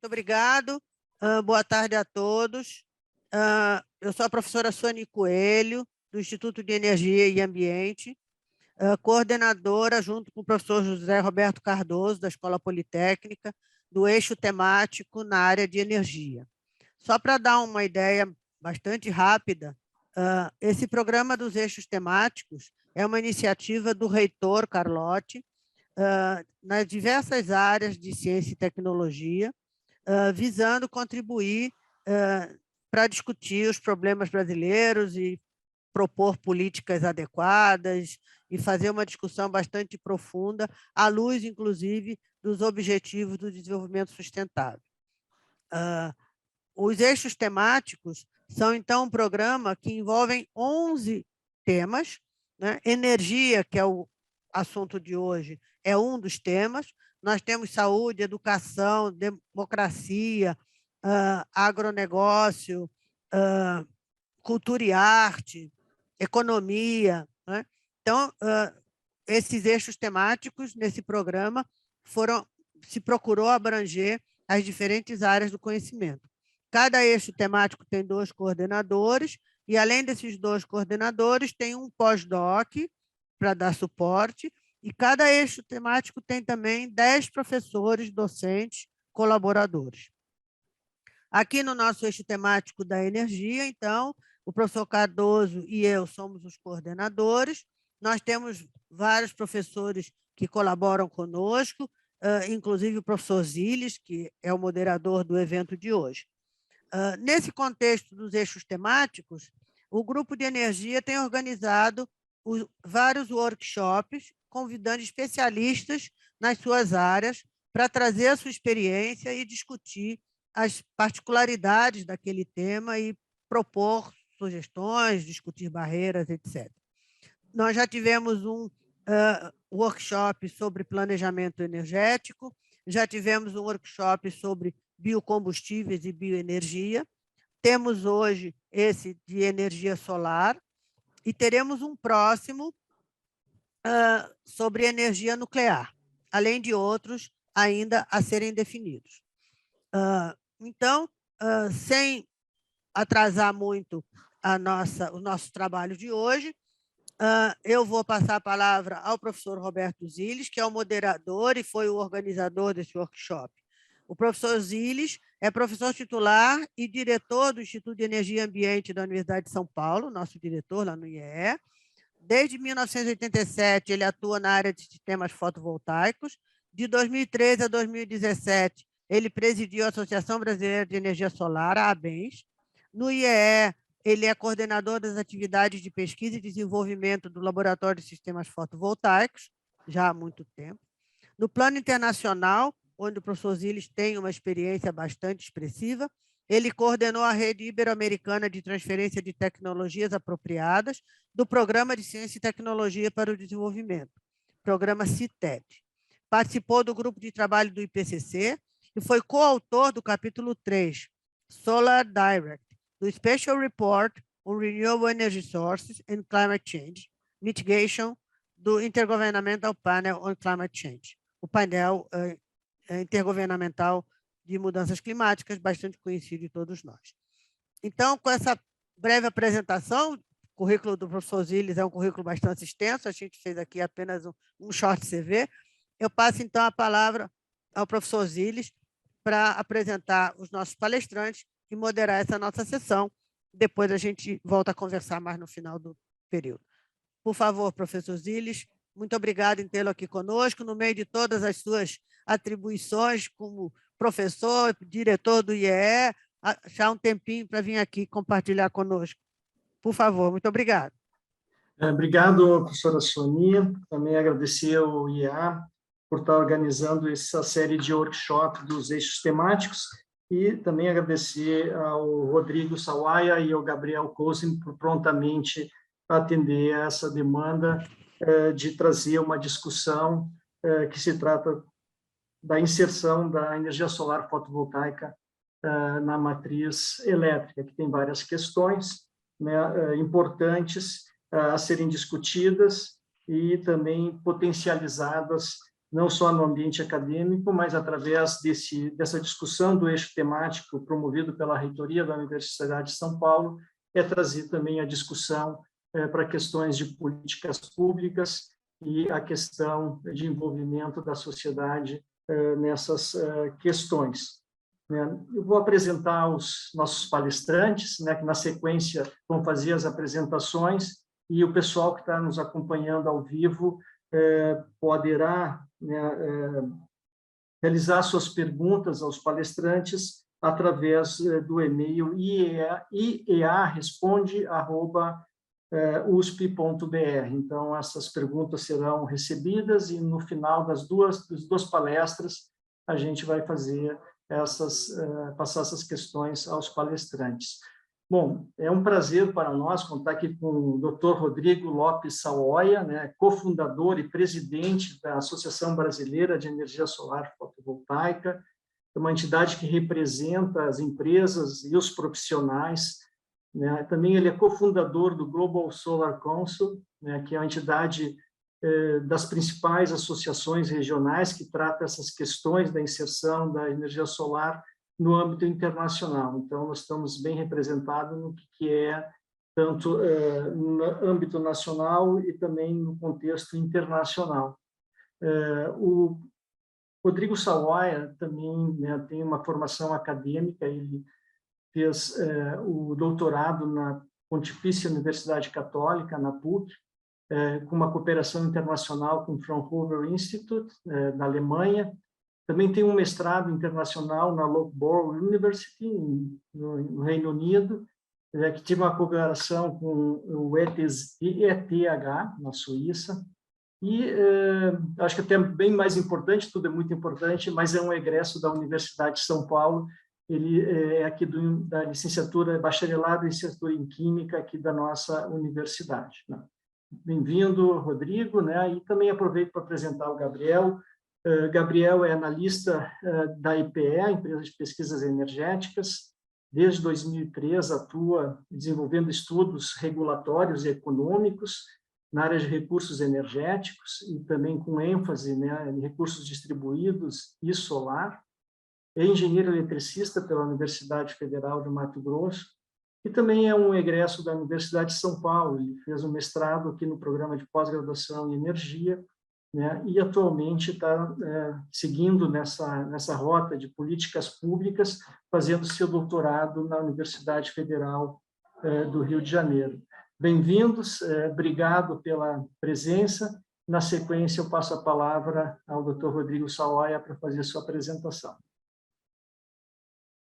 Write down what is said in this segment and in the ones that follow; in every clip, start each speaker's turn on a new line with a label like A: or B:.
A: Muito obrigado. Boa tarde a todos. Eu sou a professora Suani Coelho, do Instituto de Energia e Ambiente, coordenadora, junto com o professor José Roberto Cardoso, da Escola Politécnica, do eixo temático na área de energia. Só para dar uma ideia bastante rápida, esse programa dos eixos temáticos é uma iniciativa do reitor Carlotti, nas diversas áreas de ciência e tecnologia, visando contribuir para discutir os problemas brasileiros e propor políticas adequadas e fazer uma discussão bastante profunda, à luz, inclusive, dos objetivos do desenvolvimento sustentável. Os eixos temáticos são, então, um programa que envolve 11 temas, né? Energia, que é o assunto de hoje, é um dos temas. Nós temos saúde, educação, democracia, agronegócio, cultura e arte, economia, né? Então, esses eixos temáticos nesse programa se procurou abranger as diferentes áreas do conhecimento. Cada eixo temático tem 2 coordenadores, e, além desses 2 coordenadores, tem um pós-doc para dar suporte, e cada eixo temático tem também 10 professores, docentes, colaboradores. Aqui no nosso eixo temático da energia, então, o professor Cardoso e eu somos os coordenadores. Nós temos vários professores que colaboram conosco, inclusive o professor Ziles, que é o moderador do evento de hoje. Nesse contexto dos eixos temáticos, o Grupo de Energia tem organizado vários workshops, convidando especialistas nas suas áreas para trazer a sua experiência e discutir as particularidades daquele tema e propor sugestões, discutir barreiras, etc. Nós já tivemos um workshop sobre planejamento energético, já tivemos um workshop sobre biocombustíveis e bioenergia, temos hoje esse de energia solar e teremos um próximo sobre energia nuclear, além de outros ainda a serem definidos. Então, sem atrasar muito o nosso trabalho de hoje, eu vou passar a palavra ao professor Roberto Ziles, que é o moderador e foi o organizador desse workshop. O professor Ziles é professor titular e diretor do Instituto de Energia e Ambiente da Universidade de São Paulo, nosso diretor lá no IEE. Desde 1987, ele atua na área de sistemas fotovoltaicos. De 2013 a 2017, ele presidiu a Associação Brasileira de Energia Solar, a ABENS. No IEE, ele é coordenador das atividades de pesquisa e desenvolvimento do Laboratório de Sistemas Fotovoltaicos, já há muito tempo. No plano internacional, onde o professor Ziles tem uma experiência bastante expressiva, ele coordenou a Rede Ibero-Americana de Transferência de Tecnologias Apropriadas do Programa de Ciência e Tecnologia para o Desenvolvimento, programa CITED. Participou do grupo de trabalho do IPCC e foi coautor do capítulo 3, Solar Direct, do Special Report on Renewable Energy Sources and Climate Change, Mitigation, do Intergovernmental Panel on Climate Change, o painel intergovernamental de mudanças climáticas, bastante conhecido de todos nós. Então, com essa breve apresentação, o currículo do professor Ziles é um currículo bastante extenso, a gente fez aqui apenas um short CV. Eu passo, então, a palavra ao professor Ziles para apresentar os nossos palestrantes e moderar essa nossa sessão. Depois a gente volta a conversar mais no final do período. Por favor, professor Ziles, muito obrigado em tê-lo aqui conosco, no meio de todas as suas atribuições como professor, diretor do IEE, achar um tempinho para vir aqui compartilhar conosco. Por favor, muito obrigado.
B: Obrigado, professora Sonia. Também agradecer ao IEA por estar organizando essa série de workshops dos eixos temáticos e também agradecer ao Rodrigo Sawaia e ao Gabriel Cousin por prontamente atender a essa demanda de trazer uma discussão que se trata da inserção da energia solar fotovoltaica na matriz elétrica, que tem várias questões, né, importantes a serem discutidas e também potencializadas não só no ambiente acadêmico, mas através dessa discussão do eixo temático promovido pela reitoria da Universidade de São Paulo, é trazer também a discussão para questões de políticas públicas e a questão de envolvimento da sociedade nessas questões. Eu vou apresentar os nossos palestrantes, que na sequência vão fazer as apresentações, e o pessoal que está nos acompanhando ao vivo poderá realizar suas perguntas aos palestrantes através do e-mail iearesponde@usp.br. Então, essas perguntas serão recebidas e, no final das duas palestras, a gente vai fazer passar essas questões aos palestrantes. Bom, é um prazer para nós contar aqui com o Dr. Rodrigo Lopes Saoia, cofundador e presidente da Associação Brasileira de Energia Solar Fotovoltaica, uma entidade que representa as empresas e os profissionais. Também ele é cofundador do Global Solar Council, que é uma entidade das principais associações regionais que trata essas questões da inserção da energia solar no âmbito internacional. Então, nós estamos bem representados no que é tanto no âmbito nacional e também no contexto internacional. O Rodrigo Saoia também tem uma formação acadêmica, ele fez o doutorado na Pontifícia Universidade Católica, na PUC, com uma cooperação internacional com o Fraunhofer Institute, na Alemanha. Também tem um mestrado internacional na Loughborough University, no Reino Unido, que tive uma cooperação com o ETH, na Suíça. E acho que até bem mais importante, tudo é muito importante, mas é um egresso da Universidade de São Paulo. Ele é aqui da licenciatura, bacharelado em licenciatura em Química aqui da nossa universidade. Bem-vindo, Rodrigo, E também aproveito para apresentar o Gabriel. Gabriel é analista da IPE, Empresa de Pesquisas Energéticas. Desde 2003 atua desenvolvendo estudos regulatórios e econômicos na área de recursos energéticos e também com ênfase em recursos distribuídos e solar. É engenheiro eletricista pela Universidade Federal de Mato Grosso e também é um egresso da Universidade de São Paulo. Ele fez um mestrado aqui no programa de pós-graduação em energia, e atualmente está seguindo nessa rota de políticas públicas, fazendo seu doutorado na Universidade Federal do Rio de Janeiro. Bem-vindos, obrigado pela presença. Na sequência, eu passo a palavra ao Dr. Rodrigo Saoia para fazer sua apresentação.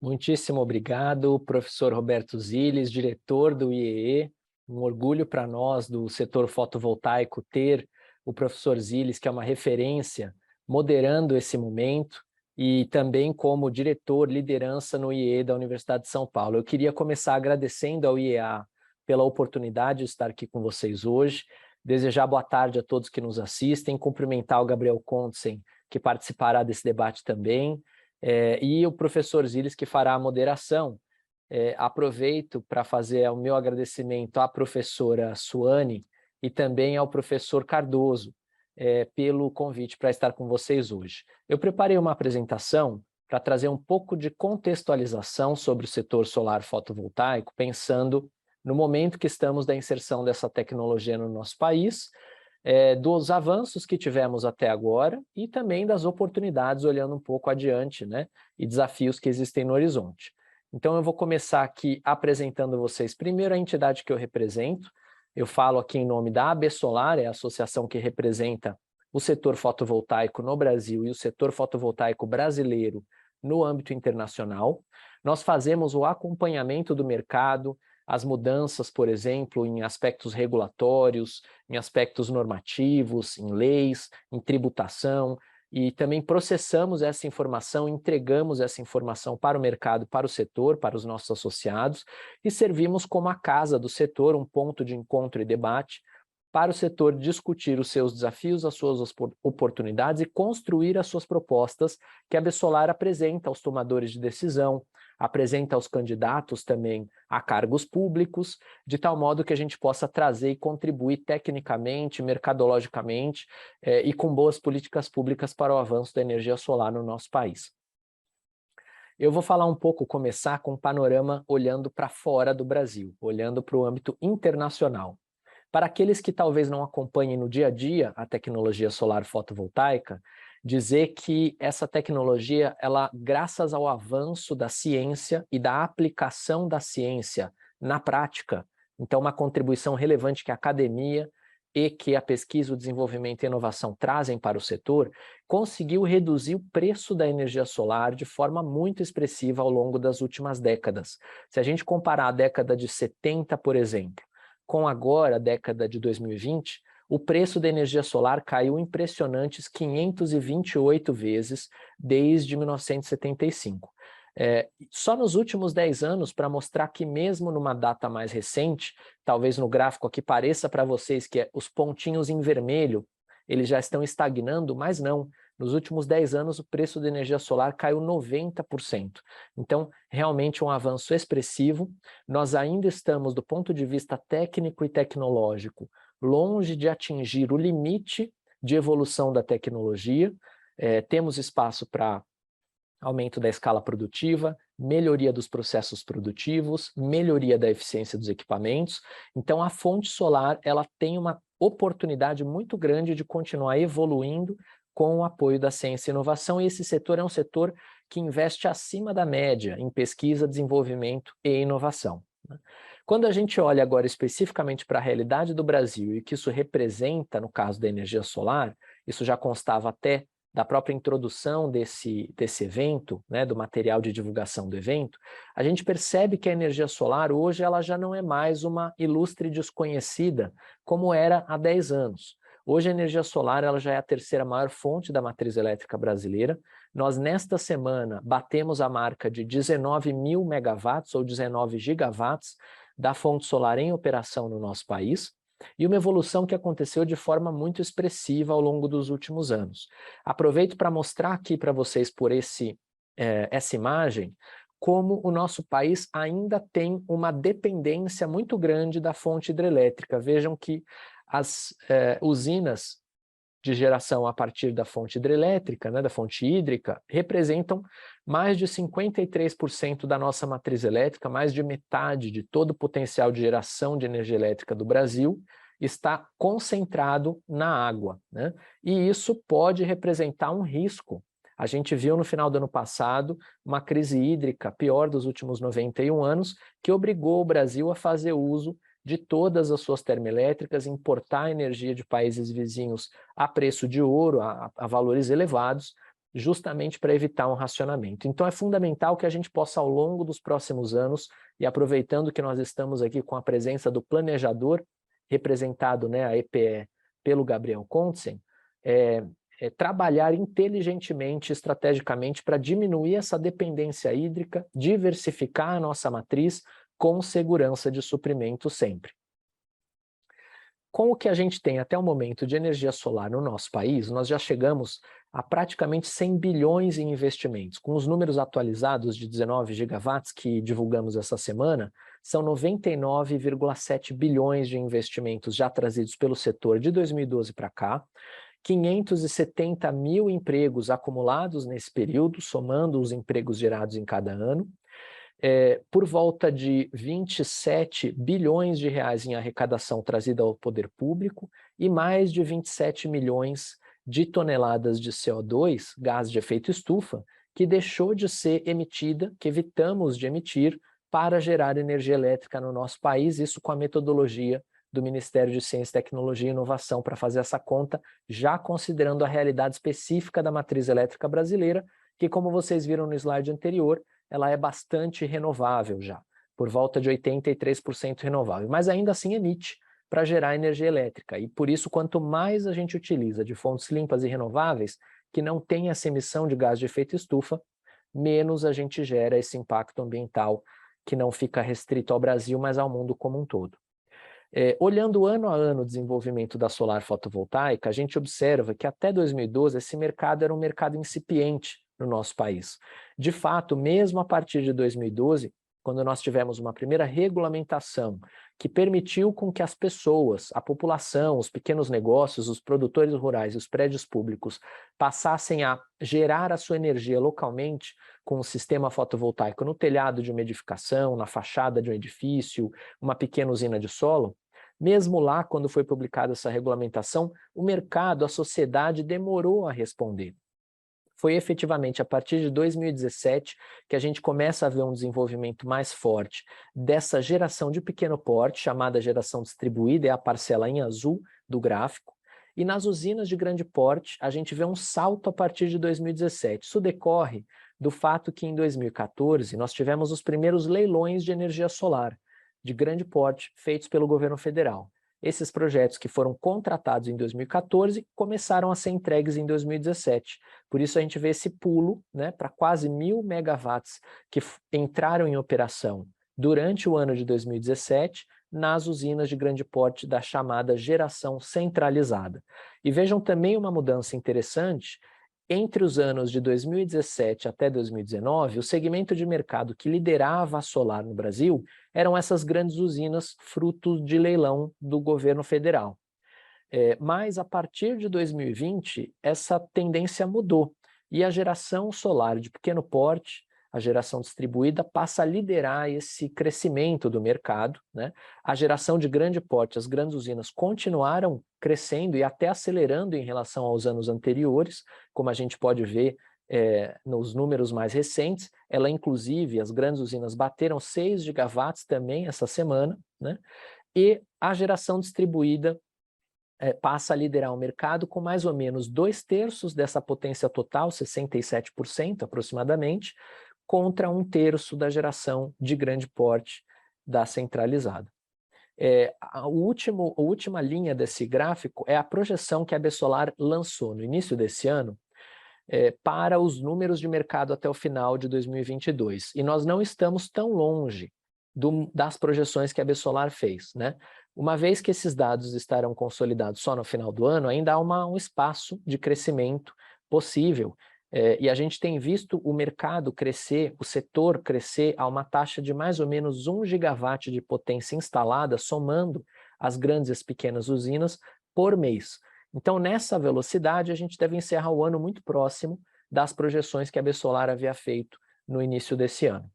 C: Muitíssimo obrigado, professor Roberto Ziles, diretor do IEE. Um orgulho para nós do setor fotovoltaico ter o professor Ziles, que é uma referência, moderando esse momento, e também como diretor, liderança no IEE da Universidade de São Paulo. Eu queria começar agradecendo ao IEA pela oportunidade de estar aqui com vocês hoje, desejar boa tarde a todos que nos assistem, cumprimentar o Gabriel Kontsen, que participará desse debate também, e o professor Ziles, que fará a moderação. Aproveito para fazer o meu agradecimento à professora Suane e também ao professor Cardoso pelo convite para estar com vocês hoje. Eu preparei uma apresentação para trazer um pouco de contextualização sobre o setor solar fotovoltaico, pensando no momento que estamos da inserção dessa tecnologia no nosso país, dos avanços que tivemos até agora e também das oportunidades olhando um pouco adiante, e desafios que existem no horizonte. Então, eu vou começar aqui apresentando vocês primeiro a entidade que eu represento. Eu falo aqui em nome da AB Solar, é a associação que representa o setor fotovoltaico no Brasil e o setor fotovoltaico brasileiro no âmbito internacional. Nós fazemos o acompanhamento do mercado, as mudanças, por exemplo, em aspectos regulatórios, em aspectos normativos, em leis, em tributação, e também processamos essa informação, entregamos essa informação para o mercado, para o setor, para os nossos associados, e servimos como a casa do setor, um ponto de encontro e debate, para o setor discutir os seus desafios, as suas oportunidades e construir as suas propostas que a AB Solar apresenta aos tomadores de decisão, apresenta aos candidatos também a cargos públicos, de tal modo que a gente possa trazer e contribuir tecnicamente, mercadologicamente e com boas políticas públicas para o avanço da energia solar no nosso país. Eu vou falar um pouco, começar com um panorama olhando para fora do Brasil, olhando para o âmbito internacional. Para aqueles que talvez não acompanhem no dia a dia a tecnologia solar fotovoltaica, dizer que essa tecnologia, ela, graças ao avanço da ciência e da aplicação da ciência na prática, então uma contribuição relevante que a academia e que a pesquisa, o desenvolvimento e a inovação trazem para o setor, conseguiu reduzir o preço da energia solar de forma muito expressiva ao longo das últimas décadas. Se a gente comparar a década de 70, por exemplo, com agora, a década de 2020, o preço da energia solar caiu impressionantes 528 vezes desde 1975. Só nos últimos 10 anos, para mostrar que mesmo numa data mais recente, talvez no gráfico aqui pareça para vocês que os pontinhos em vermelho, eles já estão estagnando, mas não. Nos últimos 10 anos, o preço da energia solar caiu 90%. Então, realmente um avanço expressivo. Nós ainda estamos, do ponto de vista técnico e tecnológico, longe de atingir o limite de evolução da tecnologia. Temos espaço para aumento da escala produtiva, melhoria dos processos produtivos, melhoria da eficiência dos equipamentos. Então, a fonte solar, ela tem uma oportunidade muito grande de continuar evoluindo com o apoio da ciência e inovação, e esse setor é um setor que investe acima da média em pesquisa, desenvolvimento e inovação. Quando a gente olha agora especificamente para a realidade do Brasil e o que isso representa no caso da energia solar, isso já constava até da própria introdução desse evento, né, do material de divulgação do evento, a gente percebe que a energia solar hoje ela já não é mais uma ilustre desconhecida como era há 10 anos. Hoje a energia solar ela já é a terceira maior fonte da matriz elétrica brasileira. Nós, nesta semana, batemos a marca de 19 mil megawatts ou 19 gigawatts da fonte solar em operação no nosso país, e uma evolução que aconteceu de forma muito expressiva ao longo dos últimos anos. Aproveito para mostrar aqui para vocês por essa imagem como o nosso país ainda tem uma dependência muito grande da fonte hidrelétrica. Vejam que as usinas de geração a partir da fonte hidrelétrica, né, da fonte hídrica, representam mais de 53% da nossa matriz elétrica, mais de metade de todo o potencial de geração de energia elétrica do Brasil está concentrado na água, né? E isso pode representar um risco. A gente viu no final do ano passado uma crise hídrica pior dos últimos 91 anos, que obrigou o Brasil a fazer uso de todas as suas termoelétricas, importar energia de países vizinhos a preço de ouro, a valores elevados, justamente para evitar um racionamento. Então é fundamental que a gente possa, ao longo dos próximos anos, e aproveitando que nós estamos aqui com a presença do planejador, representado, né, a EPE, pelo Gabriel Kontsen, trabalhar inteligentemente, estrategicamente, para diminuir essa dependência hídrica, diversificar a nossa matriz, com segurança de suprimento sempre. Com o que a gente tem até o momento de energia solar no nosso país, nós já chegamos a praticamente 100 bilhões em investimentos. Com os números atualizados de 19 gigawatts que divulgamos essa semana, são 99,7 bilhões de investimentos já trazidos pelo setor de 2012 para cá, 570 mil empregos acumulados nesse período, somando os empregos gerados em cada ano, por volta de 27 bilhões de reais em arrecadação trazida ao poder público e mais de 27 milhões de toneladas de CO2, gás de efeito estufa, que deixou de ser emitida, que evitamos de emitir para gerar energia elétrica no nosso país, isso com a metodologia do Ministério de Ciência, Tecnologia e Inovação para fazer essa conta, já considerando a realidade específica da matriz elétrica brasileira, que, como vocês viram no slide anterior, ela é bastante renovável já, por volta de 83% renovável, mas ainda assim emite para gerar energia elétrica. E por isso, quanto mais a gente utiliza de fontes limpas e renováveis, que não tem essa emissão de gás de efeito estufa, menos a gente gera esse impacto ambiental que não fica restrito ao Brasil, mas ao mundo como um todo. Olhando ano a ano o desenvolvimento da solar fotovoltaica, a gente observa que até 2012 esse mercado era um mercado incipiente no nosso país. De fato, mesmo a partir de 2012, quando nós tivemos uma primeira regulamentação que permitiu com que as pessoas, a população, os pequenos negócios, os produtores rurais e os prédios públicos passassem a gerar a sua energia localmente com um sistema fotovoltaico no telhado de uma edificação, na fachada de um edifício, uma pequena usina de solo, mesmo lá, quando foi publicada essa regulamentação, o mercado, a sociedade demorou a responder. Foi efetivamente a partir de 2017 que a gente começa a ver um desenvolvimento mais forte dessa geração de pequeno porte, chamada geração distribuída, é a parcela em azul do gráfico, e nas usinas de grande porte a gente vê um salto a partir de 2017. Isso decorre do fato que em 2014 nós tivemos os primeiros leilões de energia solar de grande porte feitos pelo governo federal. Esses projetos que foram contratados em 2014 começaram a ser entregues em 2017. Por isso a gente vê esse pulo, né, para quase 1.000 megawatts que entraram em operação durante o ano de 2017 nas usinas de grande porte da chamada geração centralizada. E vejam também uma mudança interessante. Entre os anos de 2017 até 2019, o segmento de mercado que liderava a solar no Brasil eram essas grandes usinas fruto de leilão do governo federal. Mas a partir de 2020, essa tendência mudou e a geração solar de pequeno porte, a geração distribuída, passa a liderar esse crescimento do mercado, né? A geração de grande porte, as grandes usinas continuaram crescendo e até acelerando em relação aos anos anteriores, como a gente pode ver nos números mais recentes. Ela, inclusive, as grandes usinas bateram 6 gigawatts também essa semana, né? E a geração distribuída passa a liderar o mercado com mais ou menos 2/3 dessa potência total, 67% aproximadamente, contra 1/3 da geração de grande porte da centralizada. A última linha desse gráfico é a projeção que a Absolar lançou no início desse ano para os números de mercado até o final de 2022. E nós não estamos tão longe das projeções que a Absolar fez, né? Uma vez que esses dados estarão consolidados só no final do ano, ainda há um espaço de crescimento possível. E a gente tem visto o mercado crescer, o setor crescer a uma taxa de mais ou menos 1 gigawatt de potência instalada, somando as grandes e as pequenas usinas, por mês. Então, nessa velocidade, a gente deve encerrar o ano muito próximo das projeções que a Absolar havia feito no início desse ano.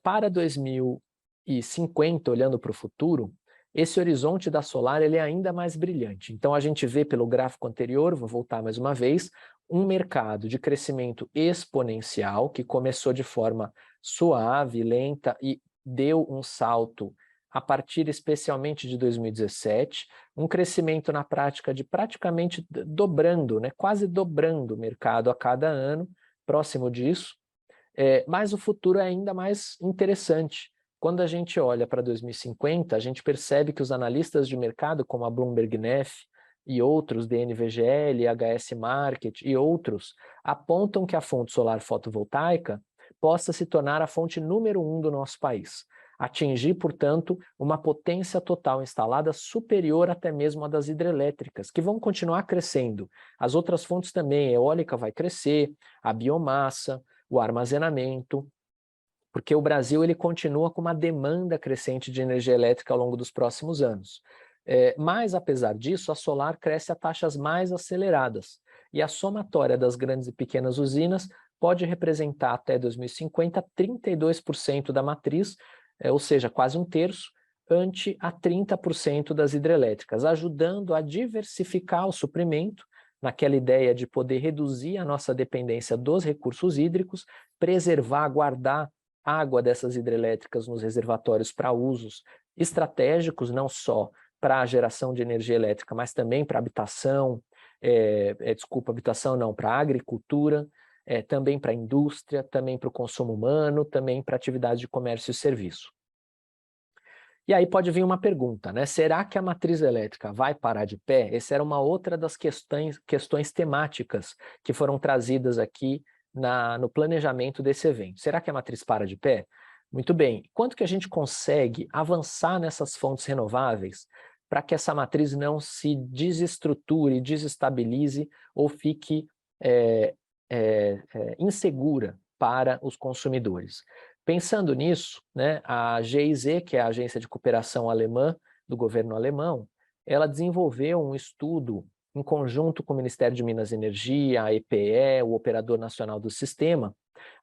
C: Para 2050, olhando para o futuro, esse horizonte da solar ele é ainda mais brilhante. Então, a gente vê pelo gráfico anterior, vou voltar mais uma vez, um mercado de crescimento exponencial que começou de forma suave, lenta e deu um salto a partir especialmente de 2017, um crescimento na prática de praticamente dobrando, né, quase dobrando o mercado a cada ano, próximo disso. Mas o futuro é ainda mais interessante. Quando a gente olha para 2050, a gente percebe que os analistas de mercado, como a Bloomberg Nef e outros, DNVGL, HS Market e outros, apontam que a fonte solar fotovoltaica possa se tornar a fonte número 1 do nosso país. Atingir, portanto, uma potência total instalada superior até mesmo à das hidrelétricas, que vão continuar crescendo. As outras fontes também, a eólica vai crescer, a biomassa, o armazenamento, porque o Brasil ele continua com uma demanda crescente de energia elétrica ao longo dos próximos anos. Mas, apesar disso, a solar cresce a taxas mais aceleradas, e a somatória das grandes e pequenas usinas pode representar até 2050 32% da matriz, ou seja, quase 1/3, ante a 30% das hidrelétricas, ajudando a diversificar o suprimento, naquela ideia de poder reduzir a nossa dependência dos recursos hídricos, preservar, guardar água dessas hidrelétricas nos reservatórios para usos estratégicos, não só para a geração de energia elétrica, mas também para habitação, para a agricultura, também para a indústria, também para o consumo humano, também para atividade de comércio e serviço. E aí pode vir uma pergunta, né? Será que a matriz elétrica vai parar de pé? Essa era uma outra das questões temáticas que foram trazidas aqui no planejamento desse evento. Será que a matriz para de pé? Muito bem. Quanto que a gente consegue avançar nessas fontes renováveis para que essa matriz não se desestruture, desestabilize ou fique insegura para os consumidores. Pensando nisso, né, a GIZ, que é a Agência de Cooperação Alemã do governo alemão, ela desenvolveu um estudo em conjunto com o Ministério de Minas e Energia, a EPE, o Operador Nacional do Sistema,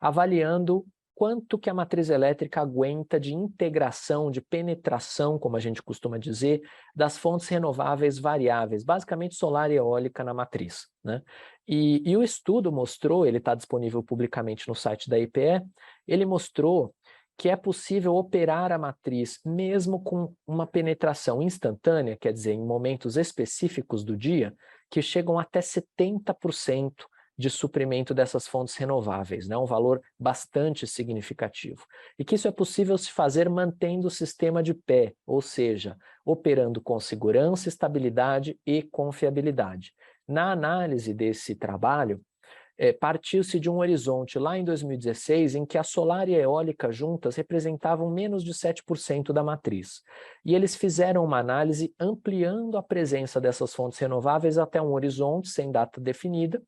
C: avaliando quanto que a matriz elétrica aguenta de integração, de penetração, como a gente costuma dizer, das fontes renováveis variáveis, basicamente solar e eólica na matriz, né? E o estudo mostrou, ele está disponível publicamente no site da EPE, ele mostrou que é possível operar a matriz mesmo com uma penetração instantânea, quer dizer, em momentos específicos do dia, que chegam até 70% de suprimento dessas fontes renováveis, né? Um valor bastante significativo. E que isso é possível se fazer mantendo o sistema de pé, ou seja, operando com segurança, estabilidade e confiabilidade. Na análise desse trabalho, partiu-se de um horizonte lá em 2016 em que a solar e a eólica juntas representavam menos de 7% da matriz. E eles fizeram uma análise ampliando a presença dessas fontes renováveis até um horizonte sem data definida,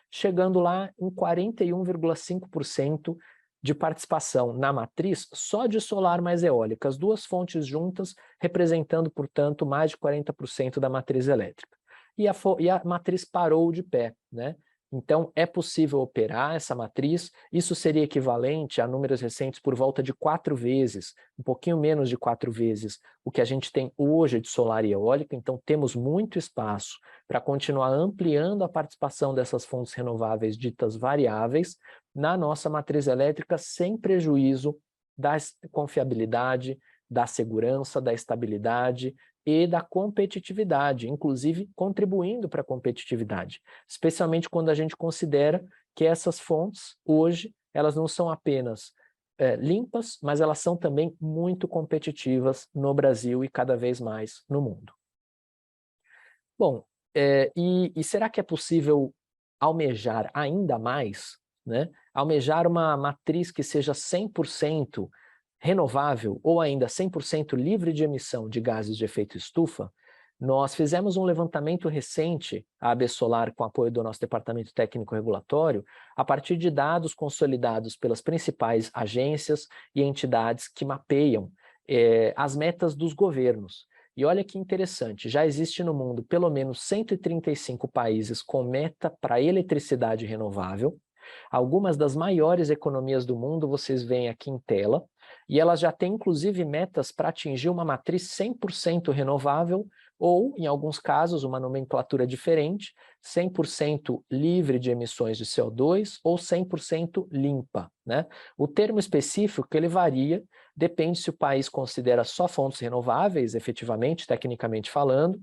C: chegando lá em 41,5% de participação na matriz só de solar mais eólica, as duas fontes juntas representando, portanto, mais de 40% da matriz elétrica. E a matriz parou de pé, né? Então, é possível operar essa matriz, isso seria equivalente a números recentes por volta de 4 vezes, um pouquinho menos de 4 vezes, o que a gente tem hoje de solar e eólica, então temos muito espaço para continuar ampliando a participação dessas fontes renováveis ditas variáveis na nossa matriz elétrica, sem prejuízo da confiabilidade, da segurança, da estabilidade e da competitividade, inclusive contribuindo para a competitividade, especialmente quando a gente considera que essas fontes, hoje, elas não são apenas limpas, mas elas são também muito competitivas no Brasil e cada vez mais no mundo. Bom, e será que é possível almejar ainda mais, né? Almejar uma matriz que seja 100% renovável ou ainda 100% livre de emissão de gases de efeito estufa? Nós fizemos um levantamento recente, a AB Solar, com apoio do nosso Departamento Técnico Regulatório, a partir de dados consolidados pelas principais agências e entidades que mapeiam as metas dos governos. E olha que interessante, já existe no mundo pelo menos 135 países com meta para eletricidade renovável. Algumas das maiores economias do mundo vocês veem aqui em tela, e elas já têm inclusive metas para atingir uma matriz 100% renovável ou, em alguns casos, uma nomenclatura diferente, 100% livre de emissões de CO2 ou 100% limpa, né? O termo específico ele varia, depende se o país considera só fontes renováveis, efetivamente, tecnicamente falando.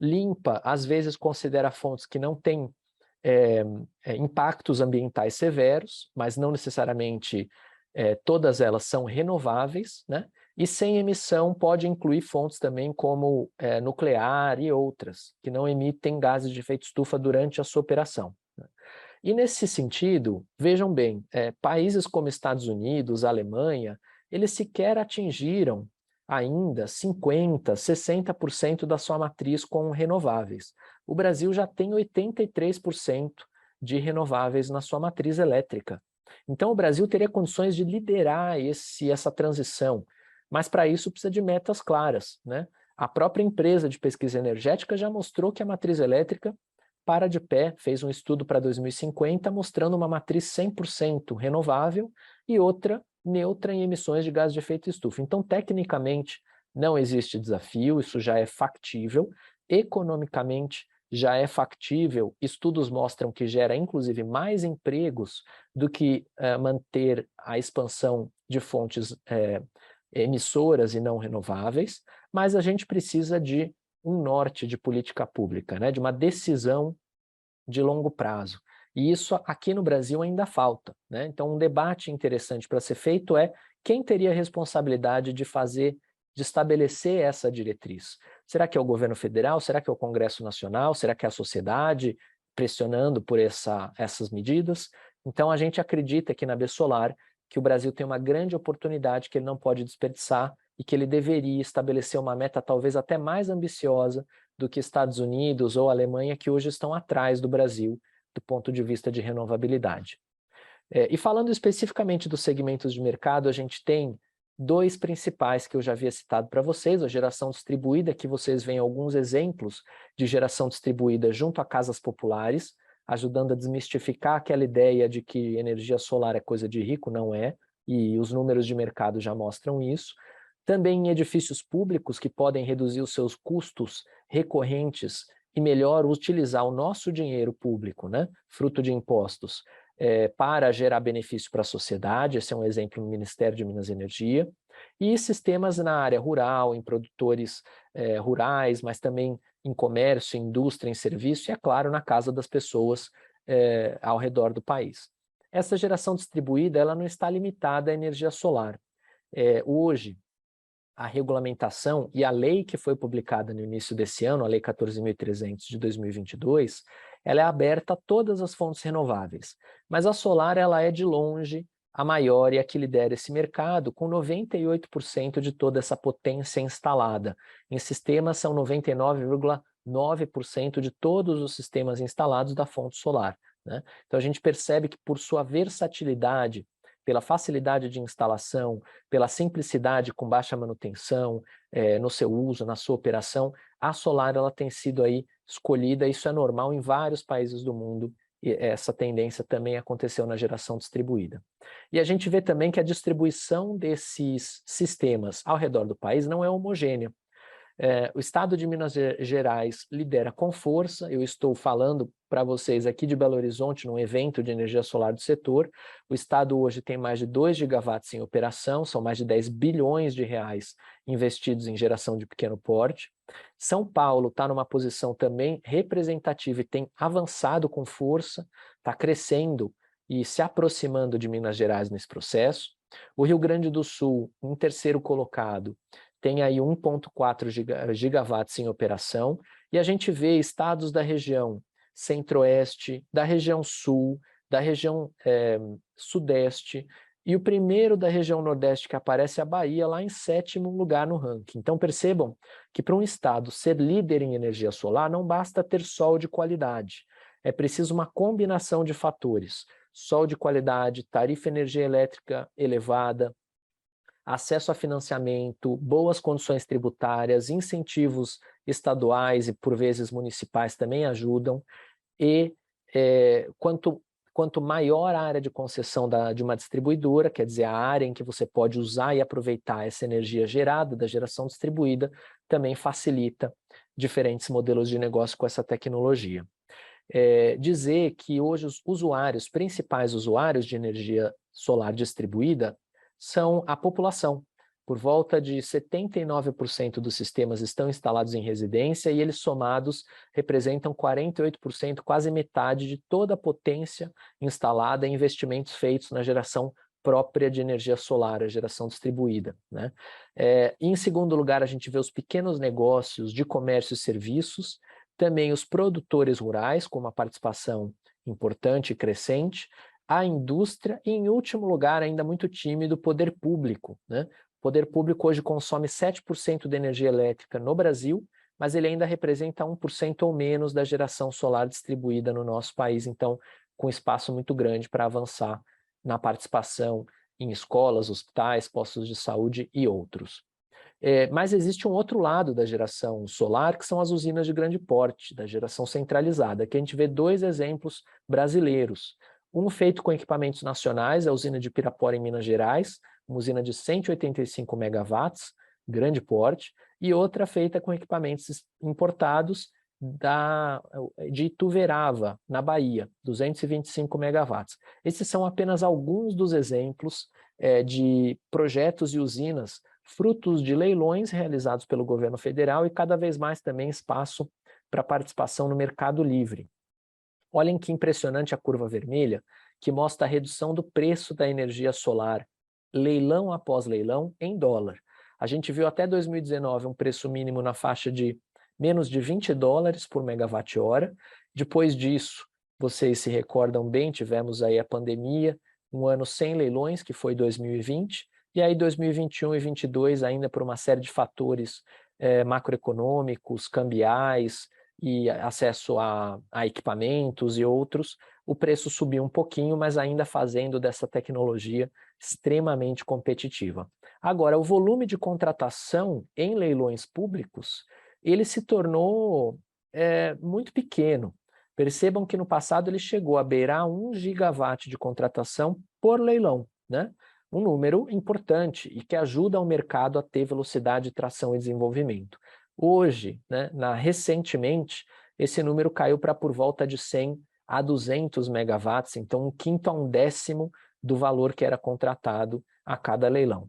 C: Limpa, às vezes, considera fontes que não têm impactos ambientais severos, mas não necessariamente todas elas são renováveis, né? E sem emissão pode incluir fontes também como nuclear e outras, que não emitem gases de efeito estufa durante a sua operação. E nesse sentido, vejam bem, países como Estados Unidos, Alemanha, eles sequer atingiram ainda 50%, 60% da sua matriz com renováveis. O Brasil já tem 83% de renováveis na sua matriz elétrica. Então o Brasil teria condições de liderar essa transição, mas para isso precisa de metas claras, né? A própria empresa de pesquisa energética já mostrou que a matriz elétrica para de pé, fez um estudo para 2050 mostrando uma matriz 100% renovável e outra neutra em emissões de gás de efeito estufa. Então, tecnicamente, não existe desafio, isso já é factível, economicamente já é factível, estudos mostram que gera inclusive mais empregos do que manter a expansão de fontes emissoras e não renováveis, mas a gente precisa de um norte de política pública, né, de uma decisão de longo prazo. E isso aqui no Brasil ainda falta, né? Então, um debate interessante para ser feito é quem teria a responsabilidade de estabelecer essa diretriz. Será que é o governo federal? Será que é o Congresso Nacional? Será que é a sociedade pressionando por essas medidas? Então, a gente acredita aqui na AB Solar que o Brasil tem uma grande oportunidade que ele não pode desperdiçar e que ele deveria estabelecer uma meta talvez até mais ambiciosa do que Estados Unidos ou Alemanha, que hoje estão atrás do Brasil do ponto de vista de renovabilidade. E falando especificamente dos segmentos de mercado, a gente tem dois principais que eu já havia citado para vocês, a geração distribuída, que vocês veem alguns exemplos de geração distribuída junto a casas populares, ajudando a desmistificar aquela ideia de que energia solar é coisa de rico, não é, e os números de mercado já mostram isso. Também em edifícios públicos que podem reduzir os seus custos recorrentes e melhor utilizar o nosso dinheiro público, né, fruto de impostos, para gerar benefício para a sociedade. Esse é um exemplo no Ministério de Minas e Energia, e sistemas na área rural, em produtores rurais, mas também em comércio, indústria, em serviço e, é claro, na casa das pessoas ao redor do país. Essa geração distribuída ela não está limitada à energia solar. Hoje, a regulamentação e a lei que foi publicada no início desse ano, a Lei 14.300 de 2022, ela é aberta a todas as fontes renováveis. Mas a solar ela é de longe a maior e a que lidera esse mercado, com 98% de toda essa potência instalada. Em sistemas são 99,9% de todos os sistemas instalados da fonte solar, né? Então a gente percebe que por sua versatilidade, pela facilidade de instalação, pela simplicidade com baixa manutenção no seu uso, na sua operação, a solar ela tem sido aí escolhida. Isso é normal em vários países do mundo, e essa tendência também aconteceu na geração distribuída. E a gente vê também que a distribuição desses sistemas ao redor do país não é homogênea. O estado de Minas Gerais lidera com força. Eu estou falando para vocês aqui de Belo Horizonte, num evento de energia solar do setor. O estado hoje tem mais de 2 gigawatts em operação, são mais de 10 bilhões de reais investidos em geração de pequeno porte. São Paulo está numa posição também representativa e tem avançado com força, está crescendo e se aproximando de Minas Gerais nesse processo. O Rio Grande do Sul, em terceiro colocado, tem aí 1,4 gigawatts em operação, e a gente vê estados da região centro-oeste, da região sul, da região sudeste, e o primeiro da região nordeste que aparece é a Bahia, lá em 7º lugar no ranking. Então percebam que para um estado ser líder em energia solar não basta ter sol de qualidade, é preciso uma combinação de fatores: sol de qualidade, tarifa de energia elétrica elevada, acesso a financiamento, boas condições tributárias, incentivos estaduais e, por vezes, municipais também ajudam. E quanto maior a área de concessão de uma distribuidora, quer dizer, a área em que você pode usar e aproveitar essa energia gerada da geração distribuída, também facilita diferentes modelos de negócio com essa tecnologia. Dizer que hoje os principais usuários de energia solar distribuída são a população. Por volta de 79% dos sistemas estão instalados em residência e eles somados representam 48%, quase metade de toda a potência instalada em investimentos feitos na geração própria de energia solar, a geração distribuída, né? Em segundo lugar, a gente vê os pequenos negócios de comércio e serviços, também os produtores rurais, com uma participação importante e crescente, a indústria e, em último lugar, ainda muito tímido, o poder público, né? O poder público hoje consome 7% da energia elétrica no Brasil, mas ele ainda representa 1% ou menos da geração solar distribuída no nosso país, então com espaço muito grande para avançar na participação em escolas, hospitais, postos de saúde e outros. Mas existe um outro lado da geração solar, que são as usinas de grande porte, da geração centralizada. Aqui a gente vê dois exemplos brasileiros. Um feito com equipamentos nacionais, a usina de Pirapora, em Minas Gerais, uma usina de 185 megawatts, grande porte, e outra feita com equipamentos importados de Ituverava, na Bahia, 225 megawatts. Esses são apenas alguns dos exemplos de projetos e usinas frutos de leilões realizados pelo governo federal e cada vez mais também espaço para participação no mercado livre. Olhem que impressionante a curva vermelha, que mostra a redução do preço da energia solar, leilão após leilão, em dólar. A gente viu até 2019 um preço mínimo na faixa de menos de $20 por megawatt-hora. Depois disso, vocês se recordam bem, tivemos aí a pandemia, um ano sem leilões, que foi 2020, e aí 2021 e 2022, ainda por uma série de fatores macroeconômicos, cambiais e acesso a equipamentos e outros, o preço subiu um pouquinho, mas ainda fazendo dessa tecnologia extremamente competitiva. Agora, o volume de contratação em leilões públicos, ele se tornou muito pequeno. Percebam que no passado ele chegou a beirar 1 gigawatt de contratação por leilão, né? Um número importante e que ajuda o mercado a ter velocidade, tração e desenvolvimento. Hoje, né, recentemente, esse número caiu para por volta de 100 a 200 megawatts, então 1/5 a 1/10 do valor que era contratado a cada leilão.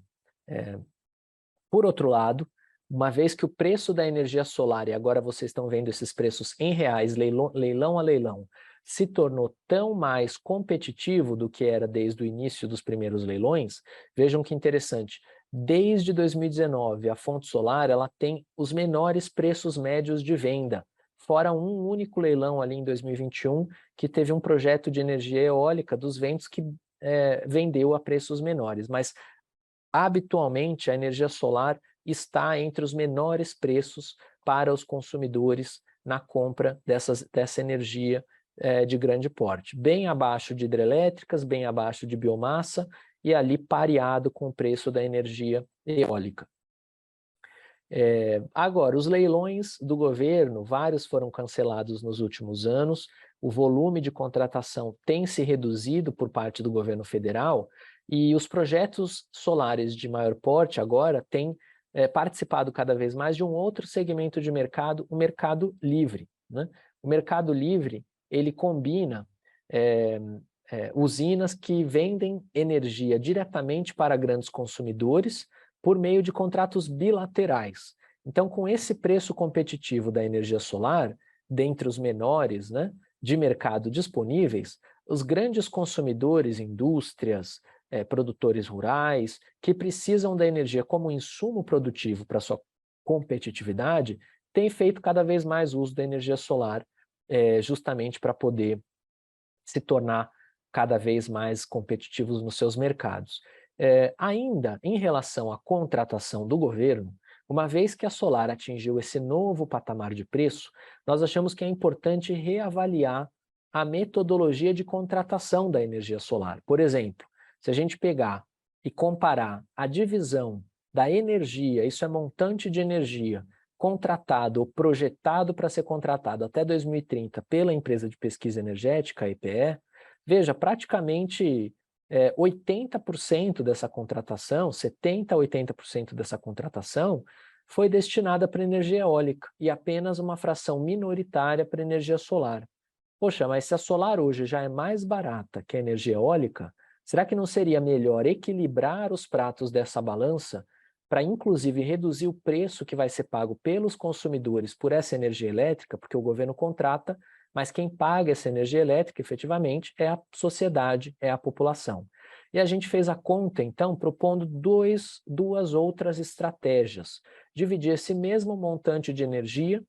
C: Por outro lado, uma vez que o preço da energia solar, e agora vocês estão vendo esses preços em reais, leilão a leilão, se tornou tão mais competitivo do que era desde o início dos primeiros leilões, vejam que interessante, desde 2019 a fonte solar ela tem os menores preços médios de venda, fora um único leilão ali em 2021 que teve um projeto de energia eólica dos ventos que vendeu a preços menores, mas habitualmente a energia solar está entre os menores preços para os consumidores na compra dessa energia de grande porte, bem abaixo de hidrelétricas, bem abaixo de biomassa e ali pareado com o preço da energia eólica. Agora, os leilões do governo, vários foram cancelados nos últimos anos, o volume de contratação tem se reduzido por parte do governo federal e os projetos solares de maior porte agora têm participado cada vez mais de um outro segmento de mercado, o mercado livre, né? O mercado livre, ele combina usinas que vendem energia diretamente para grandes consumidores por meio de contratos bilaterais. Então, com esse preço competitivo da energia solar, dentre os menores, né, de mercado disponíveis, os grandes consumidores, indústrias, produtores rurais, que precisam da energia como insumo produtivo para sua competitividade, têm feito cada vez mais uso da energia solar, justamente para poder se tornar cada vez mais competitivos nos seus mercados. Ainda em relação à contratação do governo, uma vez que a solar atingiu esse novo patamar de preço, nós achamos que é importante reavaliar a metodologia de contratação da energia solar. Por exemplo, se a gente pegar e comparar a divisão da energia, isso é montante de energia, contratado ou projetado para ser contratado até 2030 pela empresa de pesquisa energética, a EPE, veja, praticamente 80% dessa contratação, 70% a 80% dessa contratação foi destinada para energia eólica e apenas uma fração minoritária para energia solar. Poxa, mas se a solar hoje já é mais barata que a energia eólica, será que não seria melhor equilibrar os pratos dessa balança para, inclusive, reduzir o preço que vai ser pago pelos consumidores por essa energia elétrica, porque o governo contrata, mas quem paga essa energia elétrica, efetivamente, é a sociedade, é a população. E a gente fez a conta, então, propondo duas outras estratégias. Dividir esse mesmo montante de energia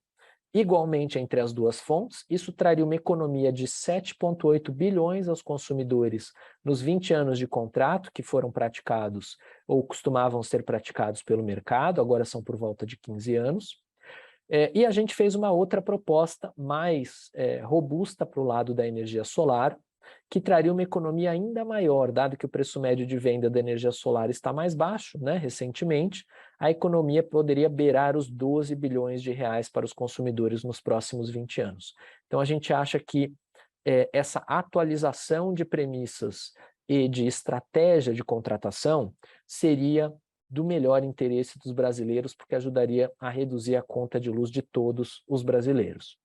C: igualmente entre as duas fontes, isso traria uma economia de 7,8 bilhões aos consumidores nos 20 anos de contrato que foram praticados ou costumavam ser praticados pelo mercado, agora são por volta de 15 anos. E a gente fez uma outra proposta mais robusta para o lado da energia solar, que traria uma economia ainda maior, dado que o preço médio de venda da energia solar está mais baixo, né, recentemente, a economia poderia beirar os 12 bilhões de reais para os consumidores nos próximos 20 anos. Então, a gente acha que essa atualização de premissas e de estratégia de contratação seria do melhor interesse dos brasileiros, porque ajudaria a reduzir a conta de luz de todos os brasileiros.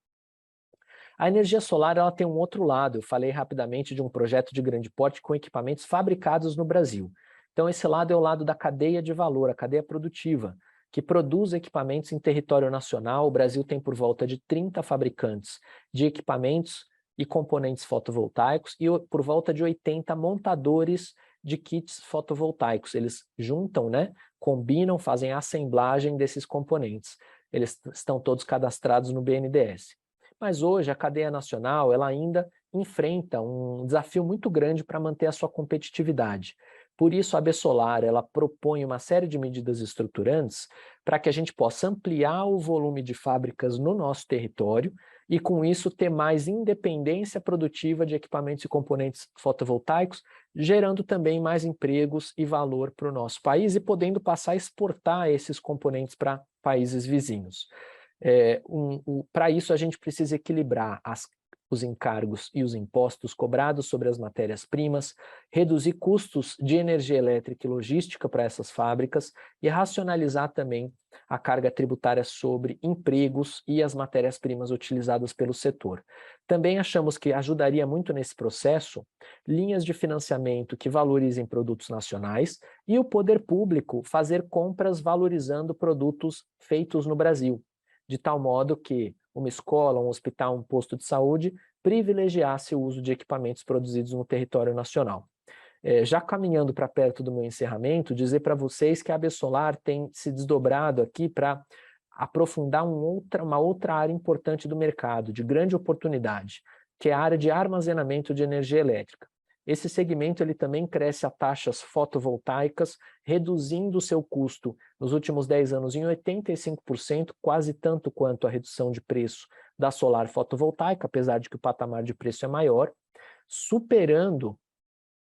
C: A energia solar ela tem um outro lado, eu falei rapidamente de um projeto de grande porte com equipamentos fabricados no Brasil. Então esse lado é o lado da cadeia de valor, a cadeia produtiva, que produz equipamentos em território nacional. O Brasil tem por volta de 30 fabricantes de equipamentos e componentes fotovoltaicos e por volta de 80 montadores de kits fotovoltaicos. Eles juntam, né, combinam, fazem a assemblagem desses componentes. Eles estão todos cadastrados no BNDES. Mas hoje a cadeia nacional ela ainda enfrenta um desafio muito grande para manter a sua competitividade. Por isso, a Absolar ela propõe uma série de medidas estruturantes para que a gente possa ampliar o volume de fábricas no nosso território e, com isso, ter mais independência produtiva de equipamentos e componentes fotovoltaicos, gerando também mais empregos e valor para o nosso país e podendo passar a exportar esses componentes para países vizinhos. Para isso, a gente precisa equilibrar os encargos e os impostos cobrados sobre as matérias-primas, reduzir custos de energia elétrica e logística para essas fábricas e racionalizar também a carga tributária sobre empregos e as matérias-primas utilizadas pelo setor. Também achamos que ajudaria muito nesse processo linhas de financiamento que valorizem produtos nacionais e o poder público fazer compras valorizando produtos feitos no Brasil, de tal modo que uma escola, um hospital, um posto de saúde privilegiasse o uso de equipamentos produzidos no território nacional. Já caminhando para perto do meu encerramento, dizer para vocês que a Absolar tem se desdobrado aqui para aprofundar uma outra área importante do mercado, de grande oportunidade, que é a área de armazenamento de energia elétrica. Esse segmento ele também cresce a taxas fotovoltaicas, reduzindo o seu custo nos últimos 10 anos em 85%, quase tanto quanto a redução de preço da solar fotovoltaica, apesar de que o patamar de preço é maior, superando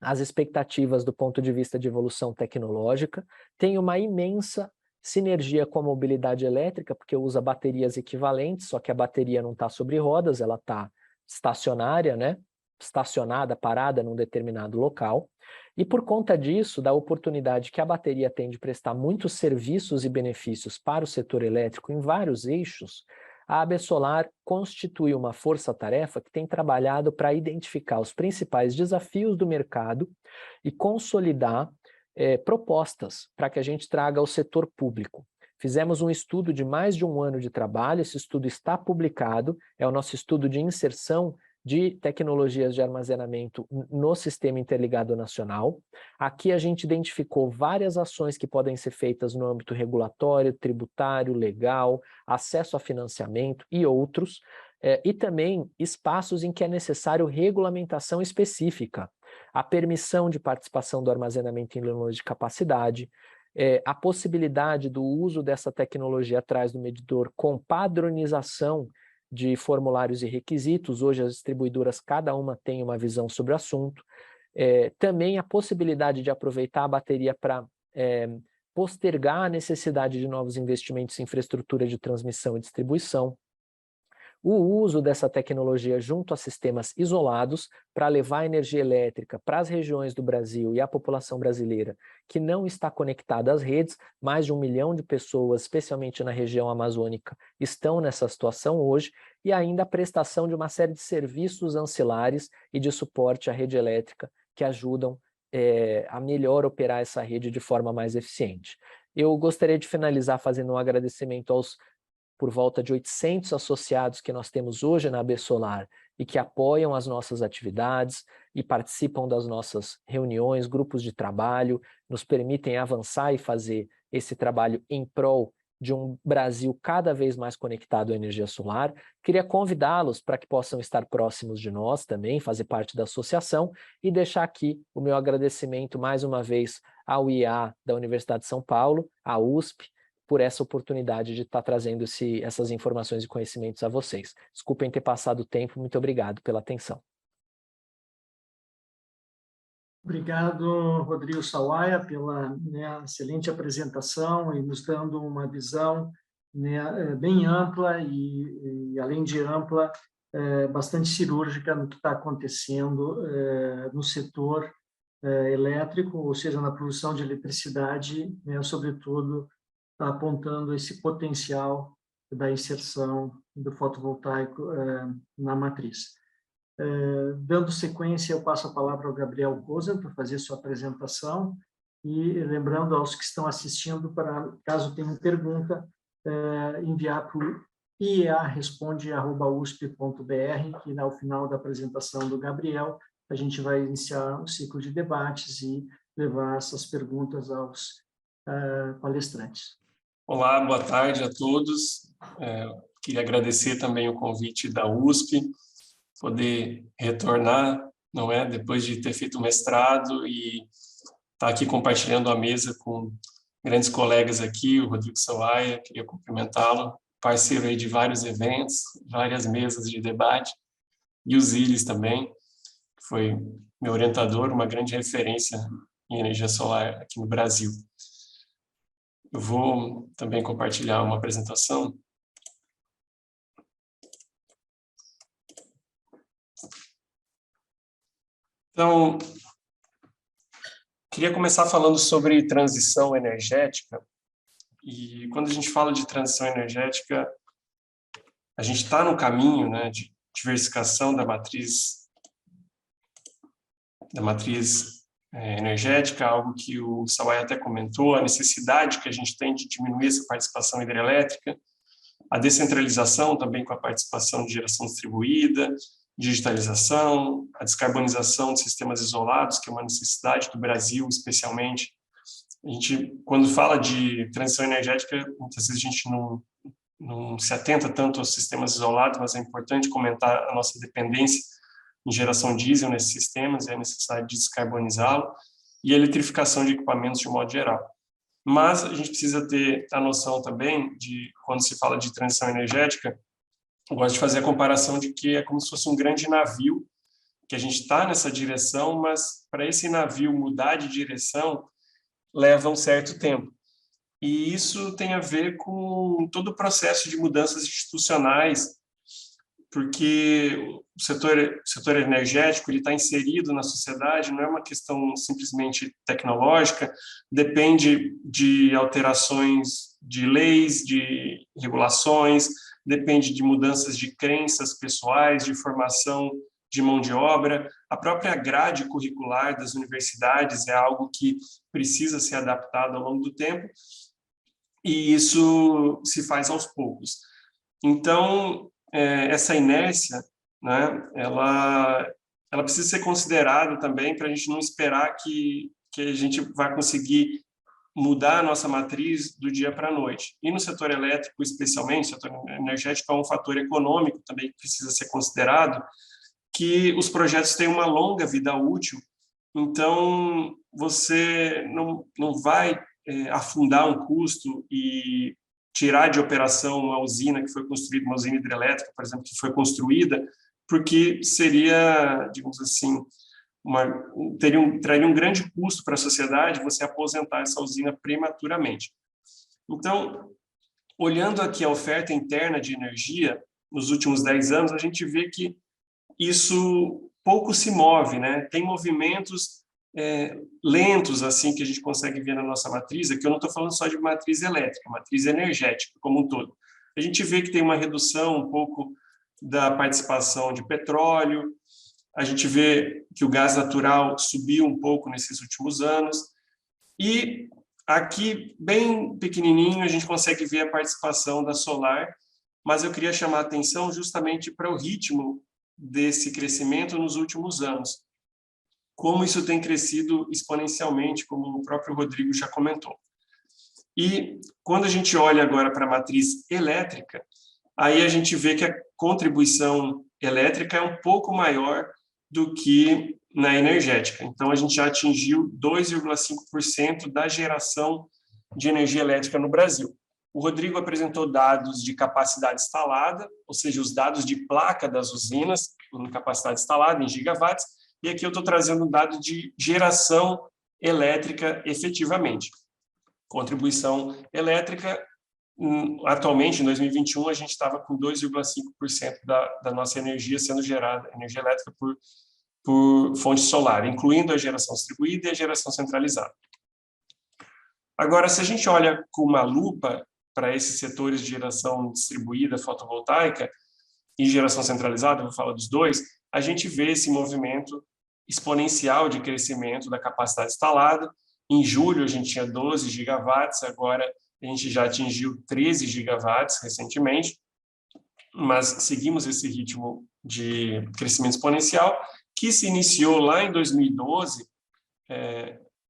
C: as expectativas do ponto de vista de evolução tecnológica, tem uma imensa sinergia com a mobilidade elétrica, porque usa baterias equivalentes, só que a bateria não está sobre rodas, ela está estacionária, né? Estacionada, parada num determinado local, e por conta disso, da oportunidade que a bateria tem de prestar muitos serviços e benefícios para o setor elétrico em vários eixos, a Absolar constitui uma força-tarefa que tem trabalhado para identificar os principais desafios do mercado e consolidar propostas para que a gente traga ao setor público. Fizemos um estudo de mais de um ano de trabalho, esse estudo está publicado, é o nosso estudo de inserção de tecnologias de armazenamento no Sistema Interligado Nacional. Aqui a gente identificou várias ações que podem ser feitas no âmbito regulatório, tributário, legal, acesso a financiamento e outros, e também espaços em que é necessário regulamentação específica, a permissão de participação do armazenamento em leilões de capacidade, a possibilidade do uso dessa tecnologia atrás do medidor com padronização de formulários e requisitos. Hoje as distribuidoras, cada uma tem uma visão sobre o assunto. Também a possibilidade de aproveitar a bateria para postergar a necessidade de novos investimentos em infraestrutura de transmissão e distribuição. O uso dessa tecnologia junto a sistemas isolados para levar energia elétrica para as regiões do Brasil e a população brasileira que não está conectada às redes. Mais de 1 milhão de pessoas, especialmente na região amazônica, estão nessa situação hoje, e ainda a prestação de uma série de serviços ancilares e de suporte à rede elétrica que ajudam a melhor operar essa rede de forma mais eficiente. Eu gostaria de finalizar fazendo um agradecimento aos por volta de 800 associados que nós temos hoje na Absolar e que apoiam as nossas atividades e participam das nossas reuniões, grupos de trabalho, nos permitem avançar e fazer esse trabalho em prol de um Brasil cada vez mais conectado à energia solar. Queria convidá-los para que possam estar próximos de nós também, fazer parte da associação, e deixar aqui o meu agradecimento mais uma vez ao IEA da Universidade de São Paulo, à USP, por essa oportunidade de estar trazendo essas informações e conhecimentos a vocês. Desculpem ter passado o tempo, muito obrigado pela atenção.
B: Obrigado, Rodrigo Sawaia, pela excelente apresentação e nos dando uma visão bem ampla e, além de ampla, bastante cirúrgica no que está acontecendo no setor elétrico, ou seja, na produção de eletricidade, sobretudo apontando esse potencial da inserção do fotovoltaico na matriz. Dando sequência, eu passo a palavra ao Gabriel Kozen para fazer sua apresentação, e lembrando aos que estão assistindo, para caso tenham pergunta, enviar para o iearesponde@usp.br, que ao final da apresentação do Gabriel, a gente vai iniciar o ciclo de debates e levar essas perguntas aos palestrantes.
D: Olá, boa tarde a todos. Queria agradecer também o convite da USP, poder retornar, não é, depois de ter feito o mestrado e estar aqui compartilhando a mesa com grandes colegas aqui, o Rodrigo Sawaia, queria cumprimentá-lo, parceiro aí de vários eventos, várias mesas de debate, e o Zilis também, que foi meu orientador, uma grande referência em energia solar aqui no Brasil. Eu vou também compartilhar uma apresentação. Então, queria começar falando sobre transição energética. E quando a gente fala de transição energética, a gente está no caminho, né, de diversificação da matriz energética, algo que o Sawaia até comentou, a necessidade que a gente tem de diminuir essa participação hidrelétrica, a descentralização também com a participação de geração distribuída, digitalização, a descarbonização de sistemas isolados, que é uma necessidade do Brasil, especialmente. A gente, quando fala de transição energética, muitas vezes a gente não se atenta tanto aos sistemas isolados, mas é importante comentar a nossa dependência em geração diesel nesses sistemas e a necessidade de descarbonizá-lo e a eletrificação de equipamentos de modo geral. Mas a gente precisa ter a noção também de, quando se fala de transição energética, eu gosto de fazer a comparação de que é como se fosse um grande navio, que a gente está nessa direção, mas para esse navio mudar de direção, leva um certo tempo. E isso tem a ver com todo o processo de mudanças institucionais, porque o setor energético ele está inserido na sociedade, não é uma questão simplesmente tecnológica, depende de alterações de leis, de regulações, depende de mudanças de crenças pessoais, de formação de mão de obra. A própria grade curricular das universidades é algo que precisa ser adaptado ao longo do tempo, e isso se faz aos poucos. Então, essa inércia, né, ela precisa ser considerada também para a gente não esperar que a gente vai conseguir mudar a nossa matriz do dia para a noite. E no setor elétrico, especialmente, o setor energético é um fator econômico também que precisa ser considerado, que os projetos têm uma longa vida útil, então você não vai afundar um custo e tirar de operação uma usina que foi construída, uma usina hidrelétrica, por exemplo, que foi construída, porque seria, digamos assim, traria um grande custo para a sociedade você aposentar essa usina prematuramente. Então, olhando aqui a oferta interna de energia, nos últimos 10 anos, a gente vê que isso pouco se move, né? Tem movimentos lentos, assim, que a gente consegue ver na nossa matriz. Aqui eu não estou falando só de matriz elétrica, matriz energética como um todo. A gente vê que tem uma redução um pouco da participação de petróleo, a gente vê que o gás natural subiu um pouco nesses últimos anos, e aqui, bem pequenininho, a gente consegue ver a participação da solar, mas eu queria chamar a atenção justamente para o ritmo desse crescimento nos últimos anos. Como isso tem crescido exponencialmente, como o próprio Rodrigo já comentou. E quando a gente olha agora para a matriz elétrica, aí a gente vê que a contribuição elétrica é um pouco maior do que na energética. Então, a gente já atingiu 2,5% da geração de energia elétrica no Brasil. O Rodrigo apresentou dados de capacidade instalada, ou seja, os dados de placa das usinas, em capacidade instalada, em gigawatts, e aqui eu estou trazendo um dado de geração elétrica efetivamente. Contribuição elétrica, atualmente, em 2021, a gente estava com 2,5% da nossa energia sendo gerada, energia elétrica por fonte solar, incluindo a geração distribuída e a geração centralizada. Agora, se a gente olha com uma lupa para esses setores de geração distribuída, fotovoltaica, e geração centralizada, eu vou falar dos dois, a gente vê esse movimento exponencial de crescimento da capacidade instalada. Em julho, a gente tinha 12 gigawatts, agora a gente já atingiu 13 gigawatts recentemente, mas seguimos esse ritmo de crescimento exponencial, que se iniciou lá em 2012,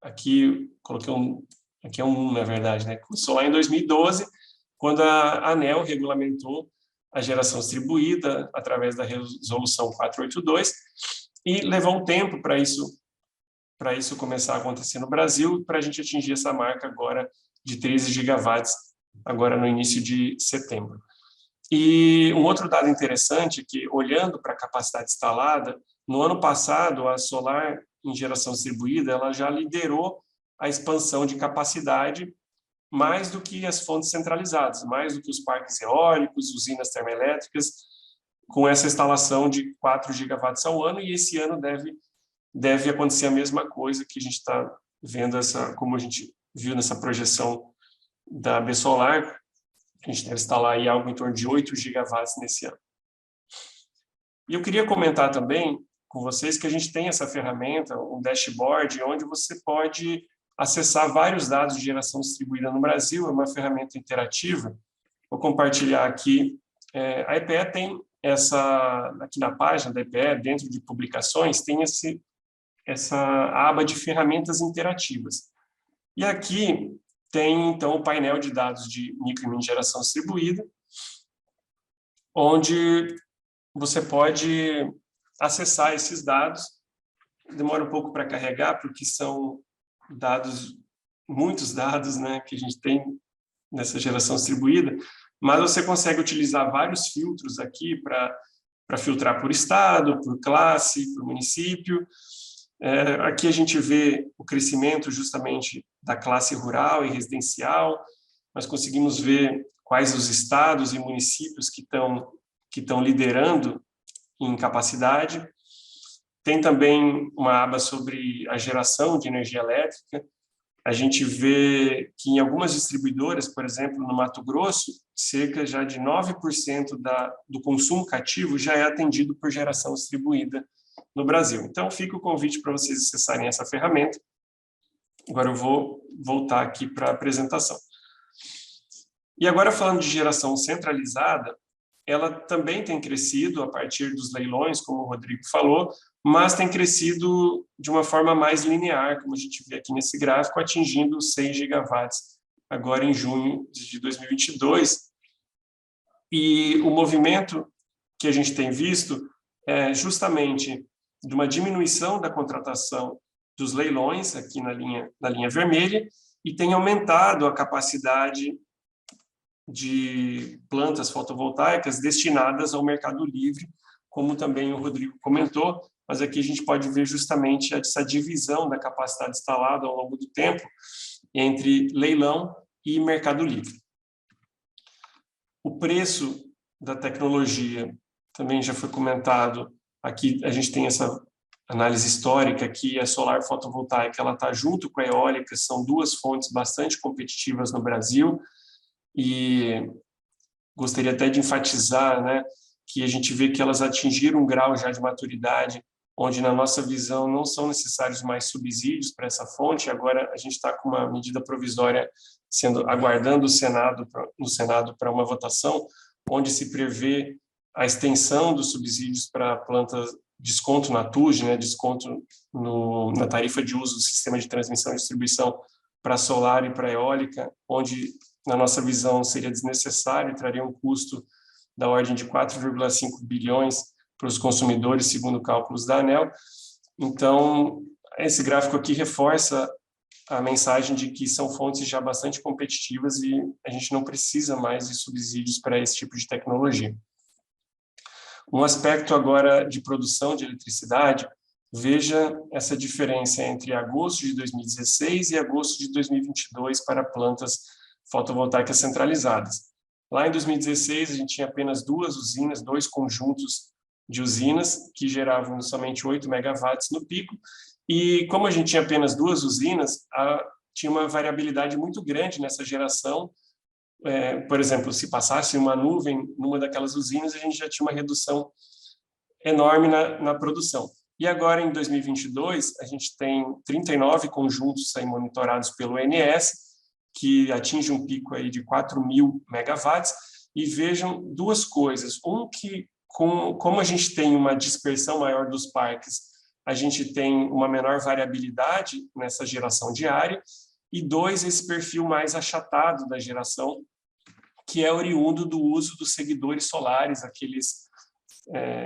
D: aqui coloquei aqui é um, na verdade, né? Começou lá em 2012, quando a ANEEL regulamentou a geração distribuída através da resolução 482, e levou um tempo para isso para isso começar a acontecer no Brasil, para a gente atingir essa marca agora de 13 gigawatts, agora no início de setembro. E um outro dado interessante é que, olhando para a capacidade instalada, no ano passado, a solar em geração distribuída ela já liderou a expansão de capacidade mais do que as fontes centralizadas, mais do que os parques eólicos, usinas termoelétricas, com essa instalação de 4 gigawatts ao ano, e esse ano deve acontecer a mesma coisa que a gente está vendo, como a gente viu nessa projeção da BSolar, a gente deve instalar aí algo em torno de 8 gigawatts nesse ano. E eu queria comentar também com vocês que a gente tem essa ferramenta, um dashboard, onde você pode acessar vários dados de geração distribuída no Brasil, é uma ferramenta interativa. Vou compartilhar aqui. A EPE tem aqui na página da EPE, dentro de publicações, tem essa aba de ferramentas interativas. E aqui tem, então, o painel de dados de micro e mini geração distribuída, onde você pode acessar esses dados. Demora um pouco para carregar, porque são muitos dados, né, que a gente tem nessa geração distribuída, mas você consegue utilizar vários filtros aqui para filtrar por estado, por classe, por município. Aqui a gente vê o crescimento justamente da classe rural e residencial. Nós conseguimos ver quais os estados e municípios que estão liderando em capacidade. Tem também uma aba sobre a geração de energia elétrica. A gente vê que em algumas distribuidoras, por exemplo, no Mato Grosso, cerca já de 9% do consumo cativo já é atendido por geração distribuída no Brasil. Então, fica o convite para vocês acessarem essa ferramenta. Agora eu vou voltar aqui para a apresentação. E agora, falando de geração centralizada, ela também tem crescido a partir dos leilões, como o Rodrigo falou, mas tem crescido de uma forma mais linear, como a gente vê aqui nesse gráfico, atingindo 6 gigawatts agora em junho de 2022. E o movimento que a gente tem visto é justamente de uma diminuição da contratação dos leilões, aqui na linha vermelha, e tem aumentado a capacidade de plantas fotovoltaicas destinadas ao mercado livre, como também o Rodrigo comentou, mas aqui a gente pode ver justamente essa divisão da capacidade instalada ao longo do tempo entre leilão e mercado livre. O preço da tecnologia também já foi comentado. Aqui a gente tem essa análise histórica que a solar fotovoltaica ela está junto com a eólica, são duas fontes bastante competitivas no Brasil, e gostaria até de enfatizar, né, que a gente vê que elas atingiram um grau já de maturidade, onde, na nossa visão, não são necessários mais subsídios para essa fonte. Agora, a gente está com uma medida provisória aguardando no Senado para uma votação, onde se prevê a extensão dos subsídios para plantas, desconto na TUG, né, desconto na tarifa de uso do sistema de transmissão e distribuição para solar e para eólica, onde, na nossa visão, seria desnecessário e traria um custo da ordem de 4,5 bilhões para os consumidores, segundo cálculos da ANEEL. Então, esse gráfico aqui reforça a mensagem de que são fontes já bastante competitivas e a gente não precisa mais de subsídios para esse tipo de tecnologia. Um aspecto agora de produção de eletricidade, veja essa diferença entre agosto de 2016 e agosto de 2022 para plantas fotovoltaicas centralizadas. Lá em 2016, a gente tinha apenas dois conjuntos de usinas que geravam somente 8 megawatts no pico, e como a gente tinha apenas 2 usinas, tinha uma variabilidade muito grande nessa geração. Por exemplo, se passasse uma nuvem numa daquelas usinas, a gente já tinha uma redução enorme na produção. E agora, em 2022, a gente tem 39 conjuntos aí monitorados pelo ONS, que atinge um pico aí de 4.000 megawatts, e vejam duas coisas. Que como a gente tem uma dispersão maior dos parques, a gente tem uma menor variabilidade nessa geração diária, e 2, esse perfil mais achatado da geração, que é oriundo do uso dos seguidores solares, aqueles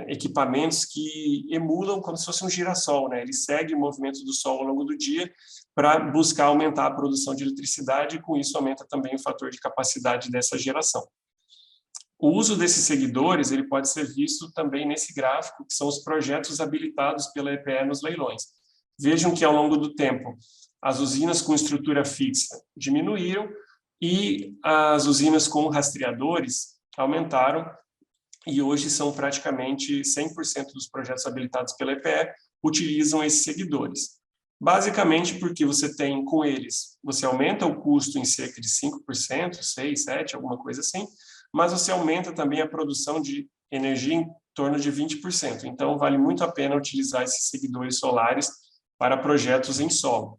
D: equipamentos que emulam como se fosse um girassol, né? Ele segue o movimento do Sol ao longo do dia para buscar aumentar a produção de eletricidade e, com isso, aumenta também o fator de capacidade dessa geração. O uso desses seguidores ele pode ser visto também nesse gráfico, que são os projetos habilitados pela EPE nos leilões. Vejam que, ao longo do tempo, as usinas com estrutura fixa diminuíram e as usinas com rastreadores aumentaram, e hoje são praticamente 100% dos projetos habilitados pela EPE utilizam esses seguidores. Basicamente porque você tem com eles, você aumenta o custo em cerca de 5%, 6%, 7%, alguma coisa assim, mas você aumenta também a produção de energia em torno de 20%. Então, vale muito a pena utilizar esses seguidores solares para projetos em solo.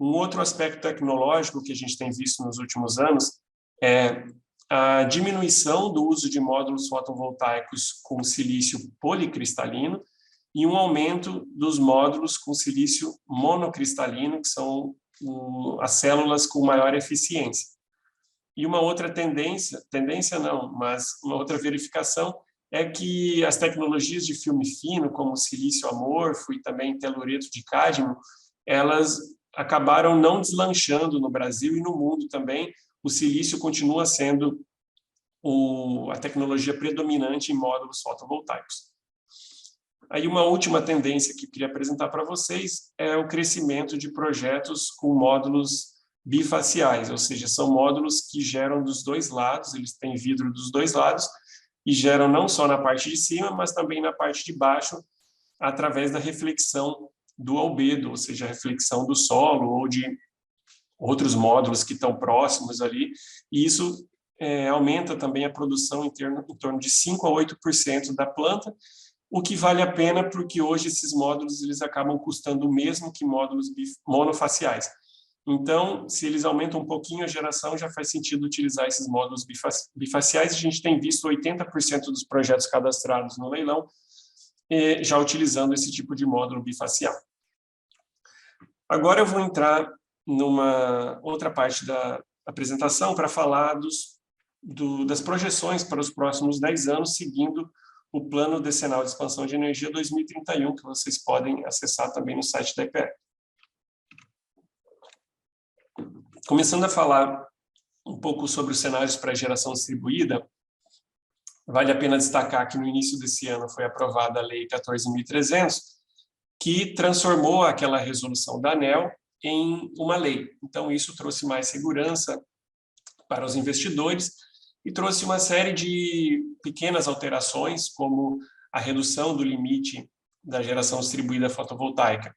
D: Um outro aspecto tecnológico que a gente tem visto nos últimos anos é a diminuição do uso de módulos fotovoltaicos com silício policristalino e um aumento dos módulos com silício monocristalino, que são as células com maior eficiência. E uma outra uma outra verificação é que as tecnologias de filme fino, como o silício amorfo e também telureto de cádmio, elas acabaram não deslanchando no Brasil e no mundo também. O silício continua sendo a tecnologia predominante em módulos fotovoltaicos. Aí uma última tendência que eu queria apresentar para vocês é o crescimento de projetos com módulos bifaciais, ou seja, são módulos que geram dos dois lados, eles têm vidro dos dois lados e geram não só na parte de cima, mas também na parte de baixo, através da reflexão do albedo, ou seja, a reflexão do solo ou de outros módulos que estão próximos ali, e isso aumenta também a produção em torno de 5% a 8% da planta, o que vale a pena porque hoje esses módulos eles acabam custando o mesmo que módulos monofaciais. Então, se eles aumentam um pouquinho a geração, já faz sentido utilizar esses módulos bifaciais. A gente tem visto 80% dos projetos cadastrados no leilão já utilizando esse tipo de módulo bifacial. Agora eu vou entrar numa outra parte da apresentação para falar das projeções para os próximos 10 anos, seguindo o Plano Decenal de Expansão de Energia 2031, que vocês podem acessar também no site da EPE. Começando a falar um pouco sobre os cenários para geração distribuída, vale a pena destacar que no início desse ano foi aprovada a Lei 14.300, que transformou aquela resolução da ANEEL em uma lei. Então, isso trouxe mais segurança para os investidores e trouxe uma série de pequenas alterações, como a redução do limite da geração distribuída fotovoltaica.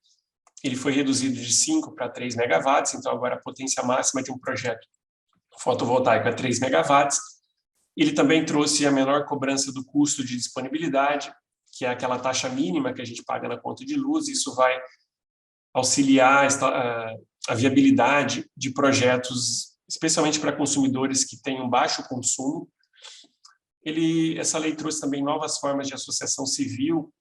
D: Ele foi reduzido de 5 para 3 megawatts, então agora a potência máxima de um projeto fotovoltaico é 3 megawatts. Ele também trouxe a menor cobrança do custo de disponibilidade, que é aquela taxa mínima que a gente paga na conta de luz. Isso vai auxiliar a viabilidade de projetos, especialmente para consumidores que tenham baixo consumo. Essa lei trouxe também novas formas de associação civil,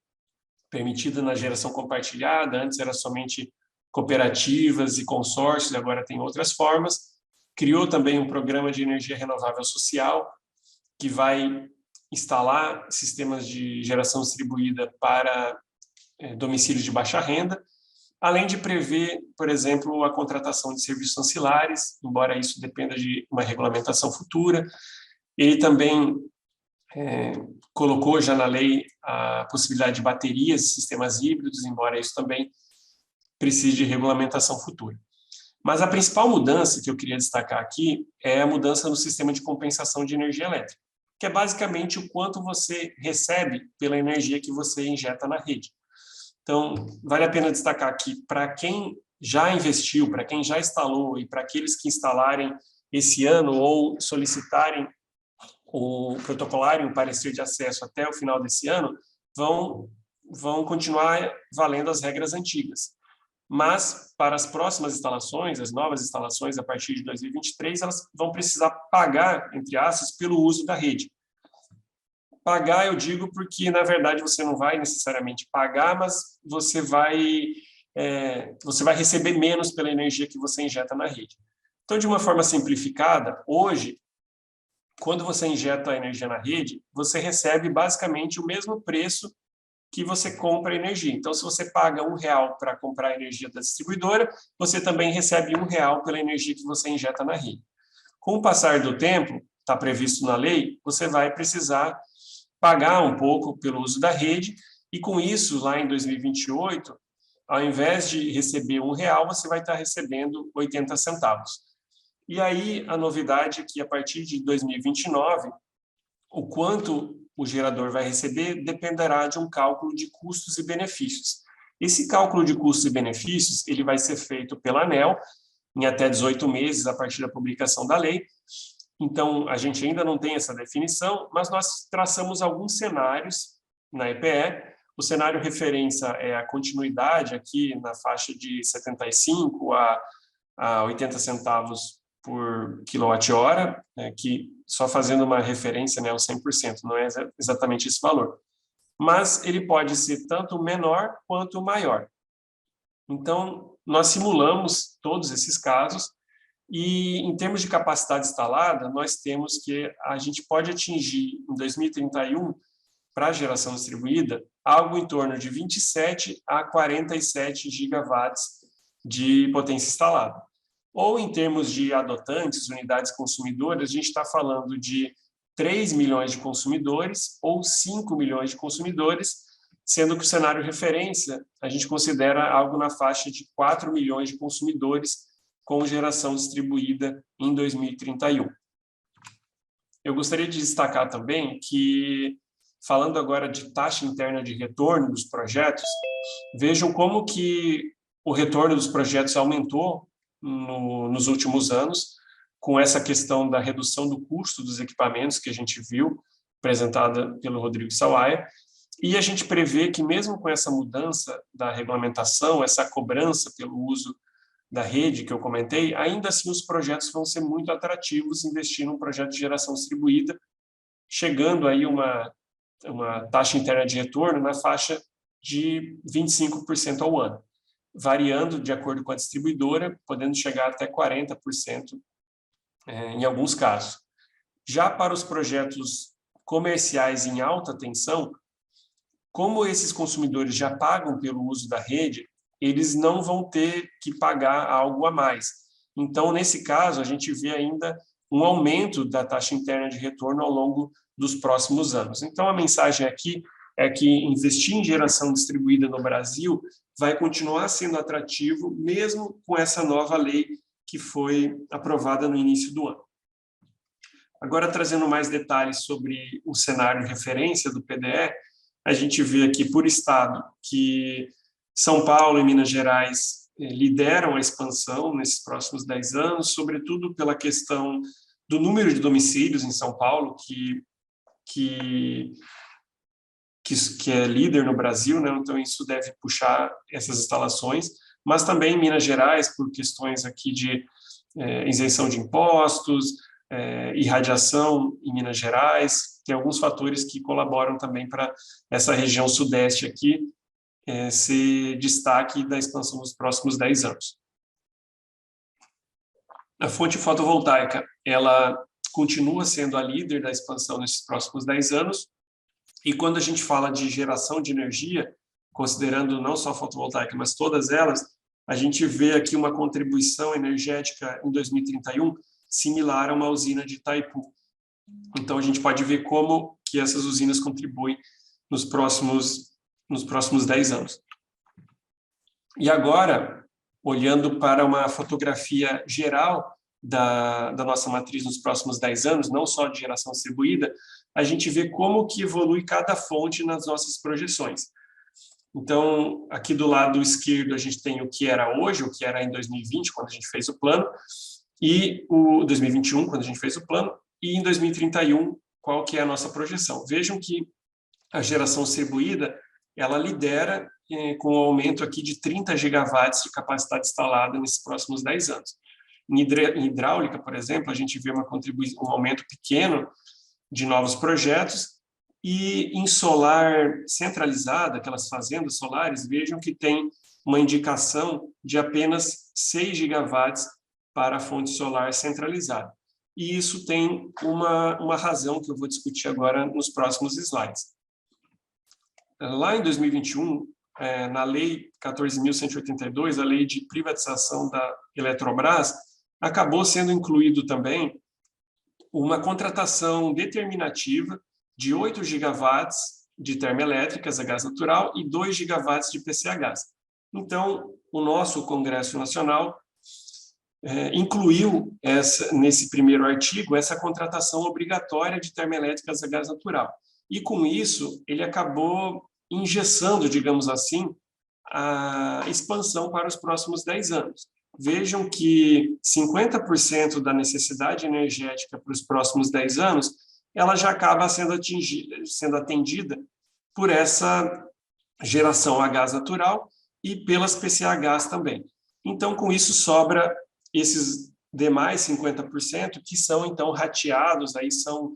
D: permitida na geração compartilhada. Antes era somente cooperativas e consórcios, agora tem outras formas. Criou também um programa de energia renovável social, que vai instalar sistemas de geração distribuída para domicílios de baixa renda, além de prever, por exemplo, a contratação de serviços ancilares, embora isso dependa de uma regulamentação futura. Ele também colocou já na lei a possibilidade de baterias e sistemas híbridos, embora isso também precise de regulamentação futura. Mas a principal mudança que eu queria destacar aqui é a mudança no sistema de compensação de energia elétrica, que é basicamente o quanto você recebe pela energia que você injeta na rede. Então, vale a pena destacar que para quem já investiu, para quem já instalou e para aqueles que instalarem esse ano ou solicitarem o protocolarem o parecer de acesso até o final desse ano, vão continuar valendo as regras antigas. Mas, para as próximas instalações, as novas instalações, a partir de 2023, elas vão precisar pagar, entre aspas, pelo uso da rede. Pagar, eu digo, porque, na verdade, você não vai necessariamente pagar, mas você vai receber menos pela energia que você injeta na rede. Então, de uma forma simplificada, hoje, quando você injeta a energia na rede, você recebe basicamente o mesmo preço que você compra a energia. Então, se você paga R$1 para comprar a energia da distribuidora, você também recebe R$1 pela energia que você injeta na rede. Com o passar do tempo, está previsto na lei, você vai precisar pagar um pouco pelo uso da rede, e com isso, lá em 2028, ao invés de receber R$1, você vai estar recebendo 80 centavos. E aí, a novidade é que, a partir de 2029, o quanto o gerador vai receber dependerá de um cálculo de custos e benefícios. Esse cálculo de custos e benefícios ele vai ser feito pela ANEEL em até 18 meses a partir da publicação da lei. Então, a gente ainda não tem essa definição, mas nós traçamos alguns cenários na EPE. O cenário referência é a continuidade aqui na faixa de 75 a 80 centavos por quilowatt-hora, que só fazendo uma referência, né, ao 100%, não é exatamente esse valor. Mas ele pode ser tanto menor quanto maior. Então, nós simulamos todos esses casos e, em termos de capacidade instalada, nós temos que a gente pode atingir, em 2031, para a geração distribuída, algo em torno de 27 a 47 gigawatts de potência instalada. Ou, em termos de adotantes, unidades consumidoras, a gente está falando de 3 milhões de consumidores ou 5 milhões de consumidores, sendo que o cenário referência a gente considera algo na faixa de 4 milhões de consumidores com geração distribuída em 2031. Eu gostaria de destacar também que, falando agora de taxa interna de retorno dos projetos, vejam como que o retorno dos projetos aumentou nos últimos anos, com essa questão da redução do custo dos equipamentos que a gente viu, apresentada pelo Rodrigo Sawaia, e a gente prevê que, mesmo com essa mudança da regulamentação, essa cobrança pelo uso da rede que eu comentei, ainda assim os projetos vão ser muito atrativos investir num projeto de geração distribuída, chegando aí uma taxa interna de retorno na faixa de 25% ao ano, variando de acordo com a distribuidora, podendo chegar até 40% em alguns casos. Já para os projetos comerciais em alta tensão, como esses consumidores já pagam pelo uso da rede, eles não vão ter que pagar algo a mais. Então, nesse caso, a gente vê ainda um aumento da taxa interna de retorno ao longo dos próximos anos. Então, a mensagem aqui é que investir em geração distribuída no Brasil vai continuar sendo atrativo, mesmo com essa nova lei que foi aprovada no início do ano. Agora, trazendo mais detalhes sobre o cenário de referência do PDE, a gente vê aqui, por estado, que São Paulo e Minas Gerais lideram a expansão nesses próximos 10 anos, sobretudo pela questão do número de domicílios em São Paulo, que é líder no Brasil, né? Então isso deve puxar essas instalações, mas também em Minas Gerais, por questões aqui de isenção de impostos, irradiação em Minas Gerais, tem alguns fatores que colaboram também para essa região sudeste aqui ser destaque da expansão nos próximos 10 anos. A fonte fotovoltaica, ela continua sendo a líder da expansão nesses próximos 10 anos, e quando a gente fala de geração de energia, considerando não só a fotovoltaica, mas todas elas, a gente vê aqui uma contribuição energética em 2031 similar a uma usina de Itaipu. Então, a gente pode ver como que essas usinas contribuem nos próximos 10 anos. E agora, olhando para uma fotografia geral da nossa matriz nos próximos 10 anos, não só de geração distribuída, a gente vê como que evolui cada fonte nas nossas projeções. Então, aqui do lado esquerdo, a gente tem o que era hoje, o que era em 2020, quando a gente fez o plano, e o 2021, quando a gente fez o plano, e em 2031, qual que é a nossa projeção. Vejam que a geração distribuída, ela lidera com um aumento aqui de 30 gigawatts de capacidade instalada nesses próximos 10 anos. Em hidráulica, por exemplo, a gente vê um aumento pequeno de novos projetos, e em solar centralizada, aquelas fazendas solares, vejam que tem uma indicação de apenas 6 gigawatts para a fonte solar centralizada. e isso tem uma razão que eu vou discutir agora nos próximos slides. Lá em 2021, na Lei 14.182, a Lei de Privatização da Eletrobras, acabou sendo incluído também uma contratação determinativa de 8 gigawatts de termoelétricas a gás natural e 2 gigawatts de PCH. Então, o nosso Congresso Nacional incluiu nesse primeiro artigo essa contratação obrigatória de termoelétricas a gás natural. E, com isso, ele acabou engessando, digamos assim, a expansão para os próximos 10 anos. Vejam que 50% da necessidade energética para os próximos 10 anos, ela já acaba sendo atendida por essa geração a gás natural e pelas PCHs também. Então, com isso, sobra esses demais 50% que são, então, rateados, aí são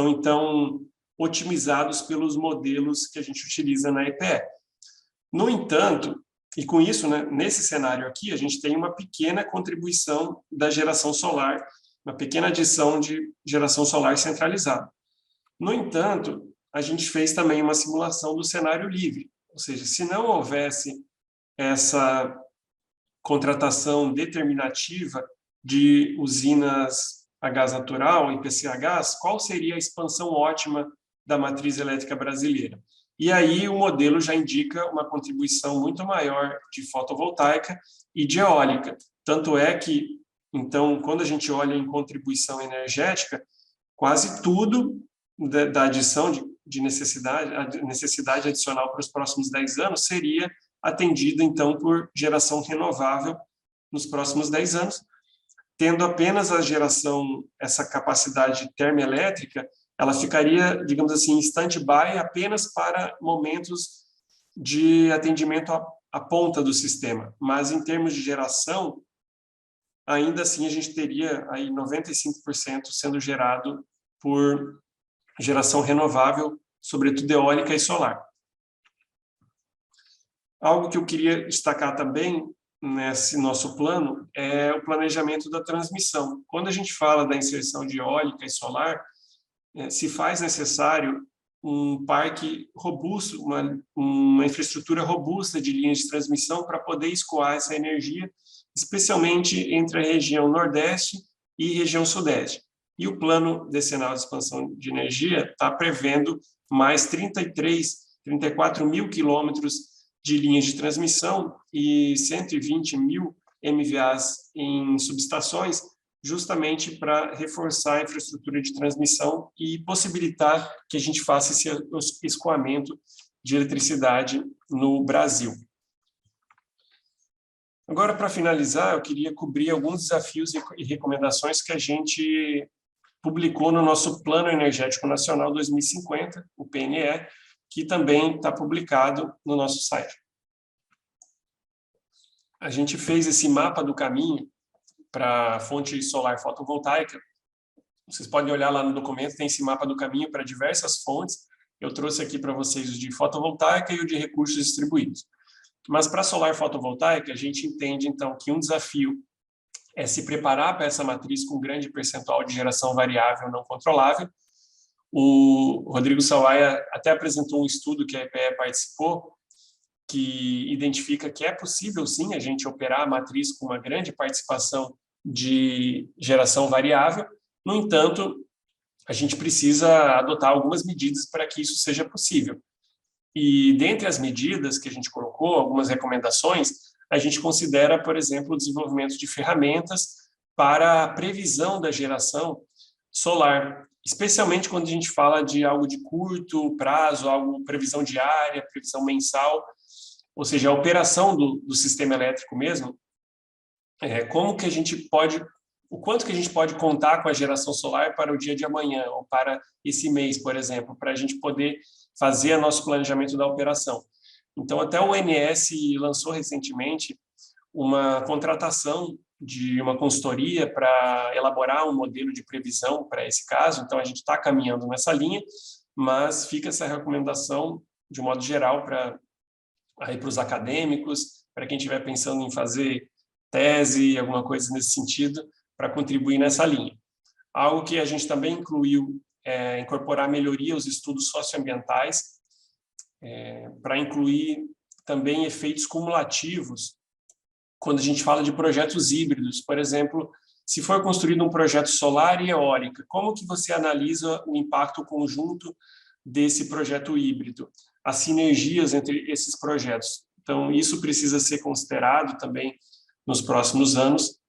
D: então, otimizados pelos modelos que a gente utiliza na EPE. No entanto, e com isso, né, nesse cenário aqui, a gente tem uma pequena contribuição da geração solar, uma pequena adição de geração solar centralizada. No entanto, a gente fez também uma simulação do cenário livre, ou seja, se não houvesse essa contratação determinativa de usinas a gás natural e PCHs, qual seria a expansão ótima da matriz elétrica brasileira? E aí o modelo já indica uma contribuição muito maior de fotovoltaica e de eólica. Tanto é que, então, quando a gente olha em contribuição energética, quase tudo da adição de necessidade, a necessidade adicional para os próximos 10 anos seria atendida, então, por geração renovável nos próximos 10 anos, tendo apenas a geração, essa capacidade termoelétrica, ela ficaria, digamos assim, em stand-by apenas para momentos de atendimento à ponta do sistema. Mas, em termos de geração, ainda assim a gente teria aí 95% sendo gerado por geração renovável, sobretudo eólica e solar. Algo que eu queria destacar também nesse nosso plano é o planejamento da transmissão. Quando a gente fala da inserção de eólica e solar, se faz necessário um parque robusto, uma infraestrutura robusta de linhas de transmissão para poder escoar essa energia, especialmente entre a região Nordeste e região Sudeste. E o Plano Decenal de Expansão de Energia está prevendo mais 34 mil quilômetros de linhas de transmissão e 120 mil MVAs em subestações, justamente para reforçar a infraestrutura de transmissão e possibilitar que a gente faça esse escoamento de eletricidade no Brasil. Agora, para finalizar, eu queria cobrir alguns desafios e recomendações que a gente publicou no nosso Plano Energético Nacional 2050, o PNE, que também está publicado no nosso site. A gente fez esse mapa do caminho para fonte solar fotovoltaica. Vocês podem olhar lá no documento, tem esse mapa do caminho para diversas fontes. Eu trouxe aqui para vocês o de fotovoltaica e o de recursos distribuídos. Mas para solar fotovoltaica, a gente entende, então, que um desafio é se preparar para essa matriz com grande percentual de geração variável não controlável. O Rodrigo Sawaia até apresentou um estudo que a EPE participou, que identifica que é possível, sim, a gente operar a matriz com uma grande participação de geração variável. No entanto, a gente precisa adotar algumas medidas para que isso seja possível. E, dentre as medidas que a gente colocou, algumas recomendações, a gente considera, por exemplo, o desenvolvimento de ferramentas para a previsão da geração solar, especialmente quando a gente fala de algo de curto prazo, previsão diária, previsão mensal, ou seja, a operação do sistema elétrico mesmo, como que a gente pode, o quanto que a gente pode contar com a geração solar para o dia de amanhã, ou para esse mês, por exemplo, para a gente poder fazer nosso planejamento da operação. Então, até o ONS lançou recentemente uma contratação de uma consultoria para elaborar um modelo de previsão para esse caso. Então, a gente está caminhando nessa linha, mas fica essa recomendação, de modo geral, para os acadêmicos, para quem estiver pensando em fazer tese, alguma coisa nesse sentido, para contribuir nessa linha. Algo que a gente também incluiu é incorporar melhoria aos estudos socioambientais, para incluir também efeitos cumulativos quando a gente fala de projetos híbridos. Por exemplo, se for construído um projeto solar e eólica, como que você analisa o impacto conjunto desse projeto híbrido, as sinergias entre esses projetos? Então, isso precisa ser considerado também nos próximos anos.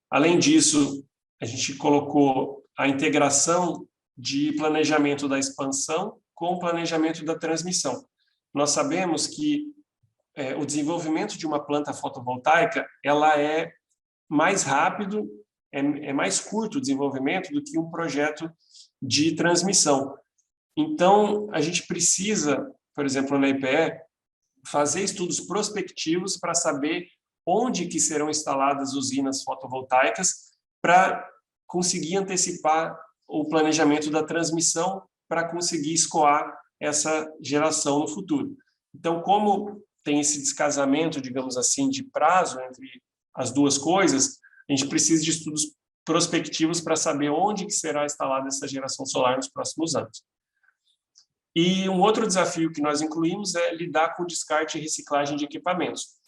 D: Além disso, a gente colocou a integração de planejamento da expansão com o planejamento da transmissão. Nós sabemos que o desenvolvimento de uma planta fotovoltaica, ela é mais rápido, é mais curto o desenvolvimento do que um projeto de transmissão. Então, a gente precisa, por exemplo, na IPE, fazer estudos prospectivos para saber onde que serão instaladas usinas fotovoltaicas para conseguir antecipar o planejamento da transmissão para conseguir escoar essa geração no futuro. Então, como tem esse descasamento, digamos assim, de prazo entre as duas coisas, a gente precisa de estudos prospectivos para saber onde que será instalada essa geração solar nos próximos anos. E um outro desafio que nós incluímos é lidar com o descarte e reciclagem de equipamentos.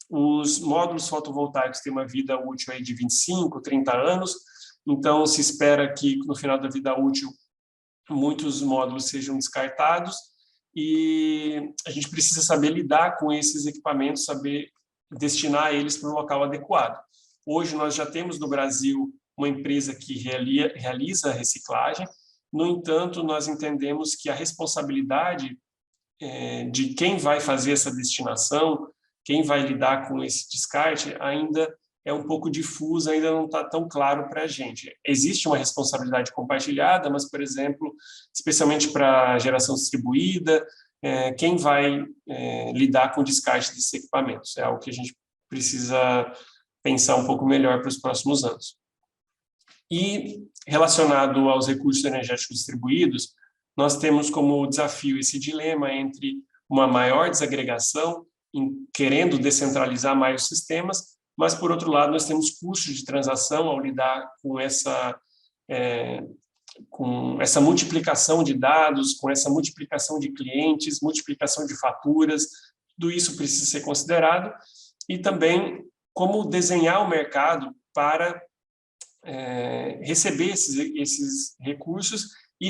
D: Os módulos fotovoltaicos têm uma vida útil aí de 25, 30 anos, então se espera que no final da vida útil muitos módulos sejam descartados e a gente precisa saber lidar com esses equipamentos, saber destinar eles para um local adequado. Hoje nós já temos no Brasil uma empresa que realiza a reciclagem. No entanto, nós entendemos que a responsabilidade de quem vai fazer essa destinação, quem vai lidar com esse descarte, ainda é um pouco difusa, ainda não está tão claro para a gente. Existe uma responsabilidade compartilhada, mas, por exemplo, especialmente para a geração distribuída, quem vai lidar com o descarte desses equipamentos? É algo que a gente precisa pensar um pouco melhor para os próximos anos. E, relacionado aos recursos energéticos distribuídos, nós temos como desafio esse dilema entre uma maior desagregação, querendo descentralizar mais os sistemas, mas, por outro lado, nós temos custos de transação ao lidar com essa multiplicação de dados, com essa multiplicação de clientes, multiplicação de faturas, tudo isso precisa ser considerado, e também como desenhar o mercado para receber esses recursos e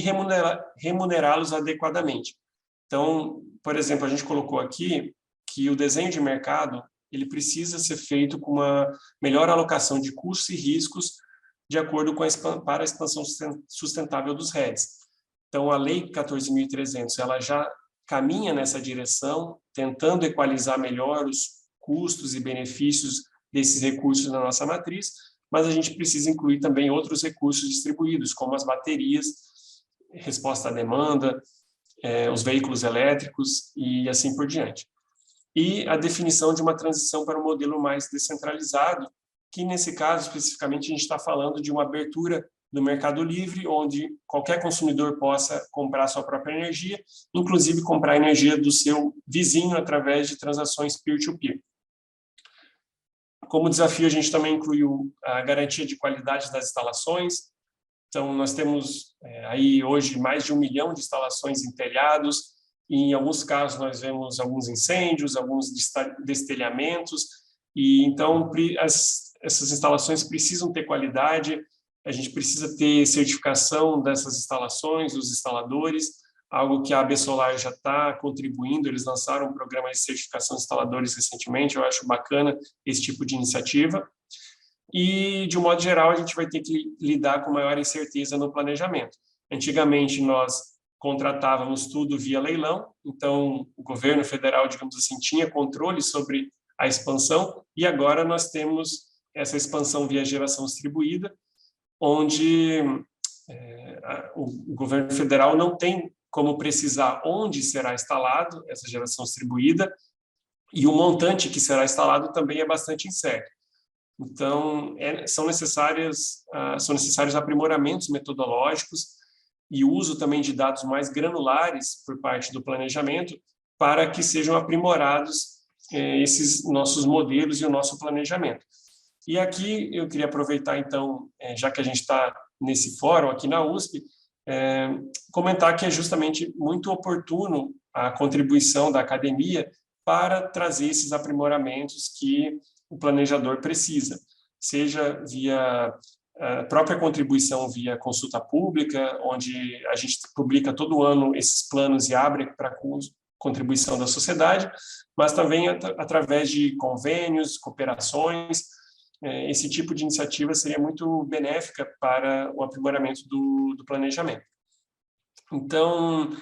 D: remunerá-los adequadamente. Então, por exemplo, a gente colocou aqui que o desenho de mercado ele precisa ser feito com uma melhor alocação de custos e riscos de acordo com para a expansão sustentável dos REDs. Então, a Lei 14.300 ela já caminha nessa direção, tentando equalizar melhor os custos e benefícios desses recursos na nossa matriz, mas a gente precisa incluir também outros recursos distribuídos, como as baterias, resposta à demanda, os veículos elétricos e assim por diante. E a definição de uma transição para um modelo mais descentralizado, que nesse caso, especificamente, a gente está falando de uma abertura do mercado livre, onde qualquer consumidor possa comprar sua própria energia, inclusive comprar a energia do seu vizinho através de transações peer-to-peer. Como desafio, a gente também incluiu a garantia de qualidade das instalações. Então, nós temos aí hoje mais de 1 milhão de instalações em telhados, e em alguns casos nós vemos alguns incêndios, alguns destelhamentos, e então essas instalações precisam ter qualidade, a gente precisa ter certificação dessas instalações, dos instaladores, algo que a AB Solar já está contribuindo, eles lançaram um programa de certificação de instaladores recentemente, eu acho bacana esse tipo de iniciativa. E, de um modo geral, a gente vai ter que lidar com maior incerteza no planejamento. Antigamente, nós contratávamos tudo via leilão, então o governo federal, digamos assim, tinha controle sobre a expansão, e agora nós temos essa expansão via geração distribuída, onde o governo federal não tem como precisar onde será instalado essa geração distribuída, e o montante que será instalado também é bastante incerto. Então, são necessários aprimoramentos metodológicos e o uso também de dados mais granulares por parte do planejamento para que sejam aprimorados esses nossos modelos e o nosso planejamento. E aqui eu queria aproveitar, então, já que a gente está nesse fórum aqui na USP, comentar que é justamente muito oportuno a contribuição da academia para trazer esses aprimoramentos que o planejador precisa, seja via a própria contribuição via consulta pública, onde a gente publica todo ano esses planos e abre para contribuição da sociedade, mas também através de convênios, cooperações. Esse tipo de iniciativa seria muito benéfica para o aprimoramento do planejamento. Então,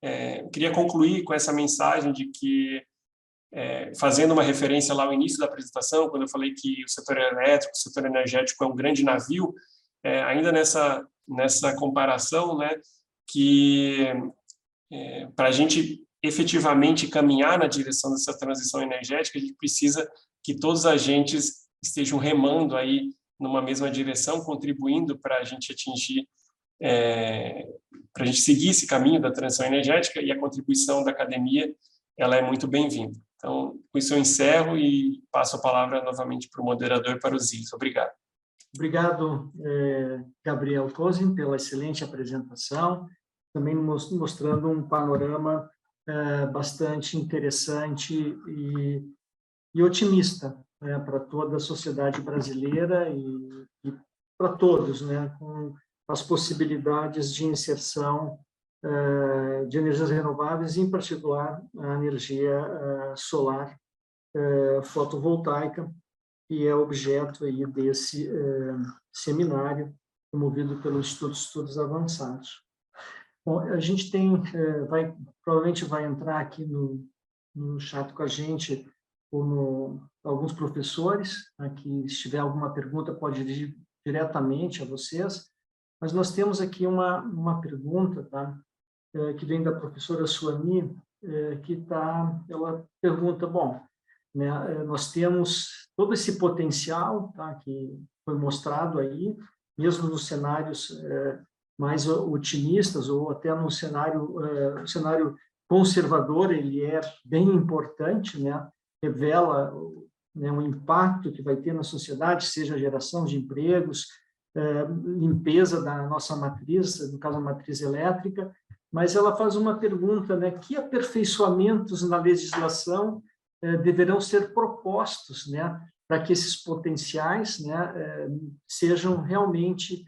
D: eu queria concluir com essa mensagem de que, fazendo uma referência lá ao início da apresentação, quando eu falei que o setor elétrico, o setor energético é um grande navio, ainda nessa comparação, né, que para a gente efetivamente caminhar na direção dessa transição energética, a gente precisa que todos os agentes estejam remando aí numa mesma direção, contribuindo para a gente atingir, para a gente seguir esse caminho da transição energética, e a contribuição da academia ela é muito bem-vinda. Então, com isso eu encerro e passo a palavra novamente para o moderador, para o Zilis. Obrigado.
B: Obrigado, Gabriel Tozin, pela excelente apresentação, também mostrando um panorama bastante interessante e otimista, né, para toda a sociedade brasileira e para todos, né, com as possibilidades de inserção de energias renováveis, em particular a energia solar fotovoltaica, que é objeto aí desse seminário promovido pelo Instituto de Estudos Avançados. Bom, a gente tem, provavelmente vai entrar aqui no chat com a gente alguns professores, né, que se tiver alguma pergunta pode dirigir diretamente a vocês, mas nós temos aqui uma pergunta, tá, que vem da professora Suani, ela pergunta, bom, né, nós temos todo esse potencial, tá, que foi mostrado aí, mesmo nos cenários mais otimistas, ou até no cenário conservador, ele é bem importante, né, revela, né, um impacto que vai ter na sociedade, seja a geração de empregos, limpeza da nossa matriz, no caso a matriz elétrica, mas ela faz uma pergunta, né, que aperfeiçoamentos na legislação deverão ser propostos, né, para que esses potenciais, né, sejam realmente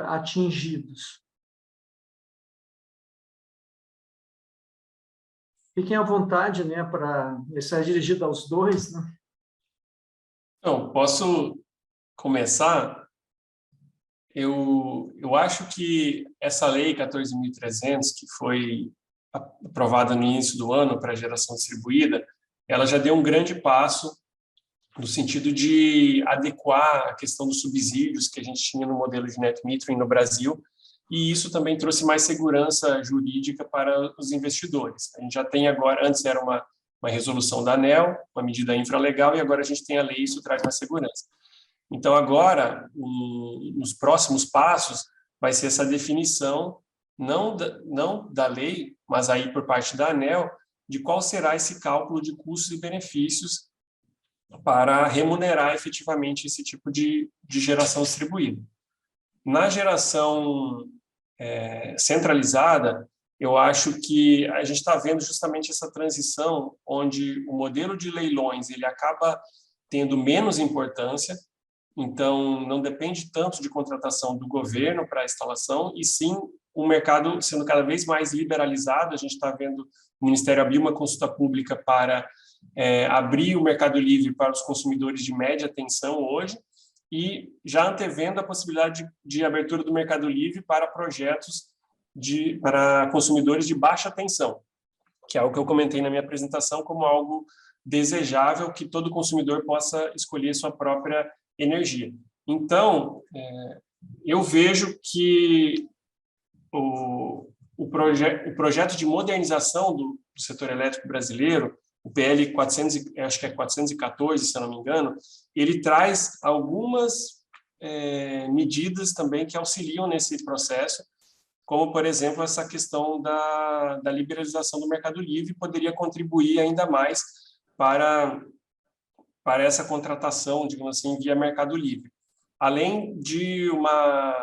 B: atingidos. Fiquem à vontade, né, para ser dirigido aos dois, né?
D: Então, posso começar? Eu acho que essa lei 14.300, que foi aprovada no início do ano para a geração distribuída, ela já deu um grande passo no sentido de adequar a questão dos subsídios que a gente tinha no modelo de net metering no Brasil, e isso também trouxe mais segurança jurídica para os investidores. A gente já tem agora, antes era uma resolução da ANEEL, uma medida infralegal, e agora a gente tem a lei, isso traz mais segurança. Então, agora, nos próximos passos, vai ser essa definição, não da lei, mas aí por parte da ANEEL, de qual será esse cálculo de custos e benefícios para remunerar efetivamente esse tipo de geração distribuída. Na geração centralizada, eu acho que a gente está vendo justamente essa transição onde o modelo de leilões ele acaba tendo menos importância, então não depende tanto de contratação do governo para a instalação, e sim o mercado sendo cada vez mais liberalizado. A gente está vendo o Ministério abrir uma consulta pública para abrir o mercado livre para os consumidores de média tensão hoje, e já antevendo a possibilidade de abertura do mercado livre para projetos para consumidores de baixa tensão, que é o que eu comentei na minha apresentação como algo desejável, que todo consumidor possa escolher sua própria energia. Então, eu vejo que o projeto de modernização do setor elétrico brasileiro, o PL 400, acho que é 414, se eu não me engano, ele traz algumas medidas também que auxiliam nesse processo, como, por exemplo, essa questão da liberalização do mercado livre poderia contribuir ainda mais para para essa contratação, digamos assim, via Mercado Livre. Além de uma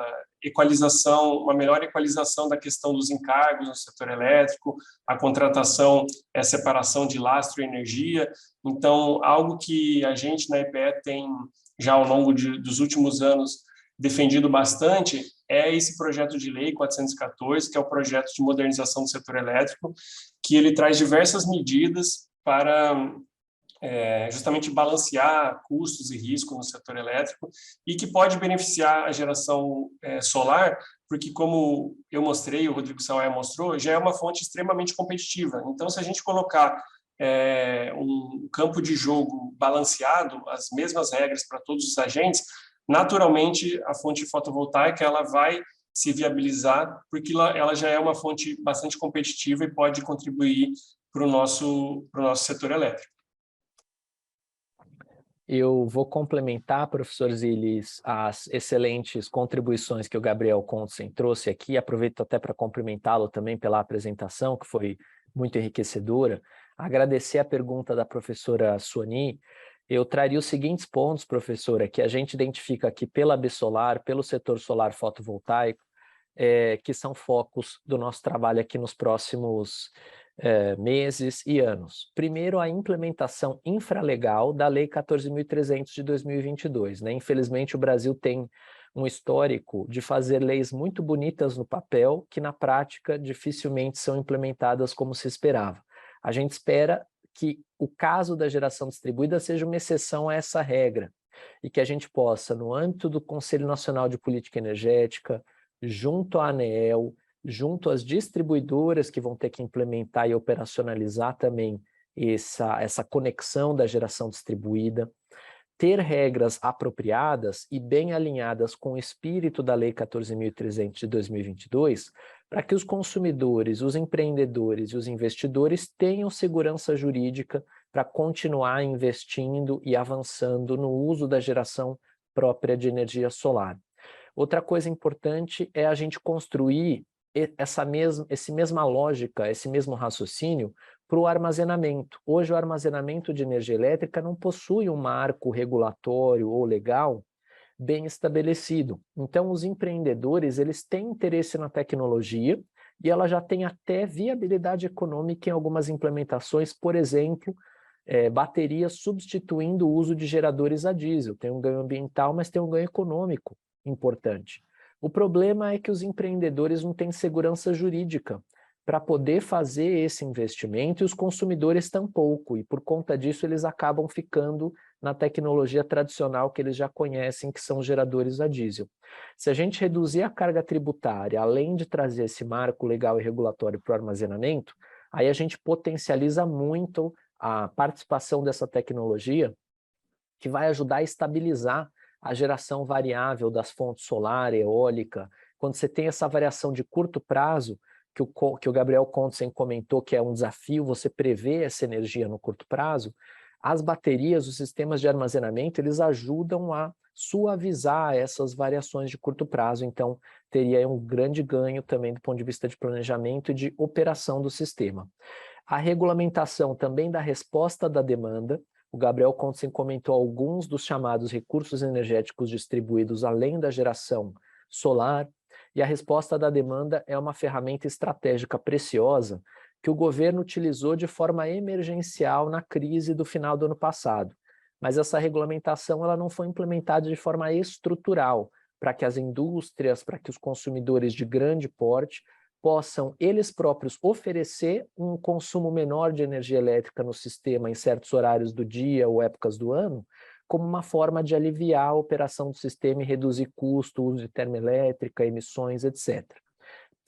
D: equalização, uma melhor equalização da questão dos encargos no setor elétrico, a contratação, a separação de lastro e energia. Então, algo que a gente na EPE tem já ao longo dos últimos anos defendido bastante é esse projeto de lei 414, que é o projeto de modernização do setor elétrico, que ele traz diversas medidas para justamente balancear custos e riscos no setor elétrico e que pode beneficiar a geração solar, porque como eu mostrei, o Rodrigo Sawaia mostrou, já é uma fonte extremamente competitiva. Então, se a gente colocar um campo de jogo balanceado, as mesmas regras para todos os agentes, naturalmente a fonte fotovoltaica ela vai se viabilizar, porque ela já é uma fonte bastante competitiva e pode contribuir para o nosso setor elétrico.
C: Eu vou complementar, professor Zilis, as excelentes contribuições que o Gabriel Contzen trouxe aqui. Aproveito até para cumprimentá-lo também pela apresentação, que foi muito enriquecedora. Agradecer a pergunta da professora Suani. Eu traria os seguintes pontos, professora, que a gente identifica aqui pela Absolar, pelo setor solar fotovoltaico, que são focos do nosso trabalho aqui nos próximos meses e anos. Primeiro, a implementação infralegal da Lei 14.300 de 2022. Né? Infelizmente, o Brasil tem um histórico de fazer leis muito bonitas no papel, que na prática dificilmente são implementadas como se esperava. A gente espera que o caso da geração distribuída seja uma exceção a essa regra e que a gente possa, no âmbito do Conselho Nacional de Política Energética, junto à ANEEL, junto às distribuidoras que vão ter que implementar e operacionalizar também essa conexão da geração distribuída, ter regras apropriadas e bem alinhadas com o espírito da Lei 14.300 de 2022, para que os consumidores, os empreendedores e os investidores tenham segurança jurídica para continuar investindo e avançando no uso da geração própria de energia solar. Outra coisa importante é a gente construir essa mesma lógica, esse mesmo raciocínio para o armazenamento. Hoje o armazenamento de energia elétrica não possui um marco regulatório ou legal bem estabelecido. Então os empreendedores eles têm interesse na tecnologia e ela já tem até viabilidade econômica em algumas implementações, por exemplo, baterias substituindo o uso de geradores a diesel. Tem um ganho ambiental, mas tem um ganho econômico importante. O problema é que os empreendedores não têm segurança jurídica para poder fazer esse investimento e os consumidores tampouco, e por conta disso eles acabam ficando na tecnologia tradicional que eles já conhecem, que são geradores a diesel. Se a gente reduzir a carga tributária, além de trazer esse marco legal e regulatório para o armazenamento, aí a gente potencializa muito a participação dessa tecnologia, que vai ajudar a estabilizar a geração variável das fontes solar, eólica. Quando você tem essa variação de curto prazo, que o Gabriel Contzen comentou que é um desafio você prever essa energia no curto prazo, as baterias, os sistemas de armazenamento, eles ajudam a suavizar essas variações de curto prazo, então teria um grande ganho também do ponto de vista de planejamento e de operação do sistema. A regulamentação também da resposta da demanda, o Gabriel Contzen comentou alguns dos chamados recursos energéticos distribuídos além da geração solar, e a resposta da demanda é uma ferramenta estratégica preciosa que o governo utilizou de forma emergencial na crise do final do ano passado. Mas essa regulamentação ela não foi implementada de forma estrutural para que as indústrias, para que os consumidores de grande porte possam eles próprios oferecer um consumo menor de energia elétrica no sistema em certos horários do dia ou épocas do ano, como uma forma de aliviar a operação do sistema e reduzir custo, uso de termoelétrica, emissões, etc.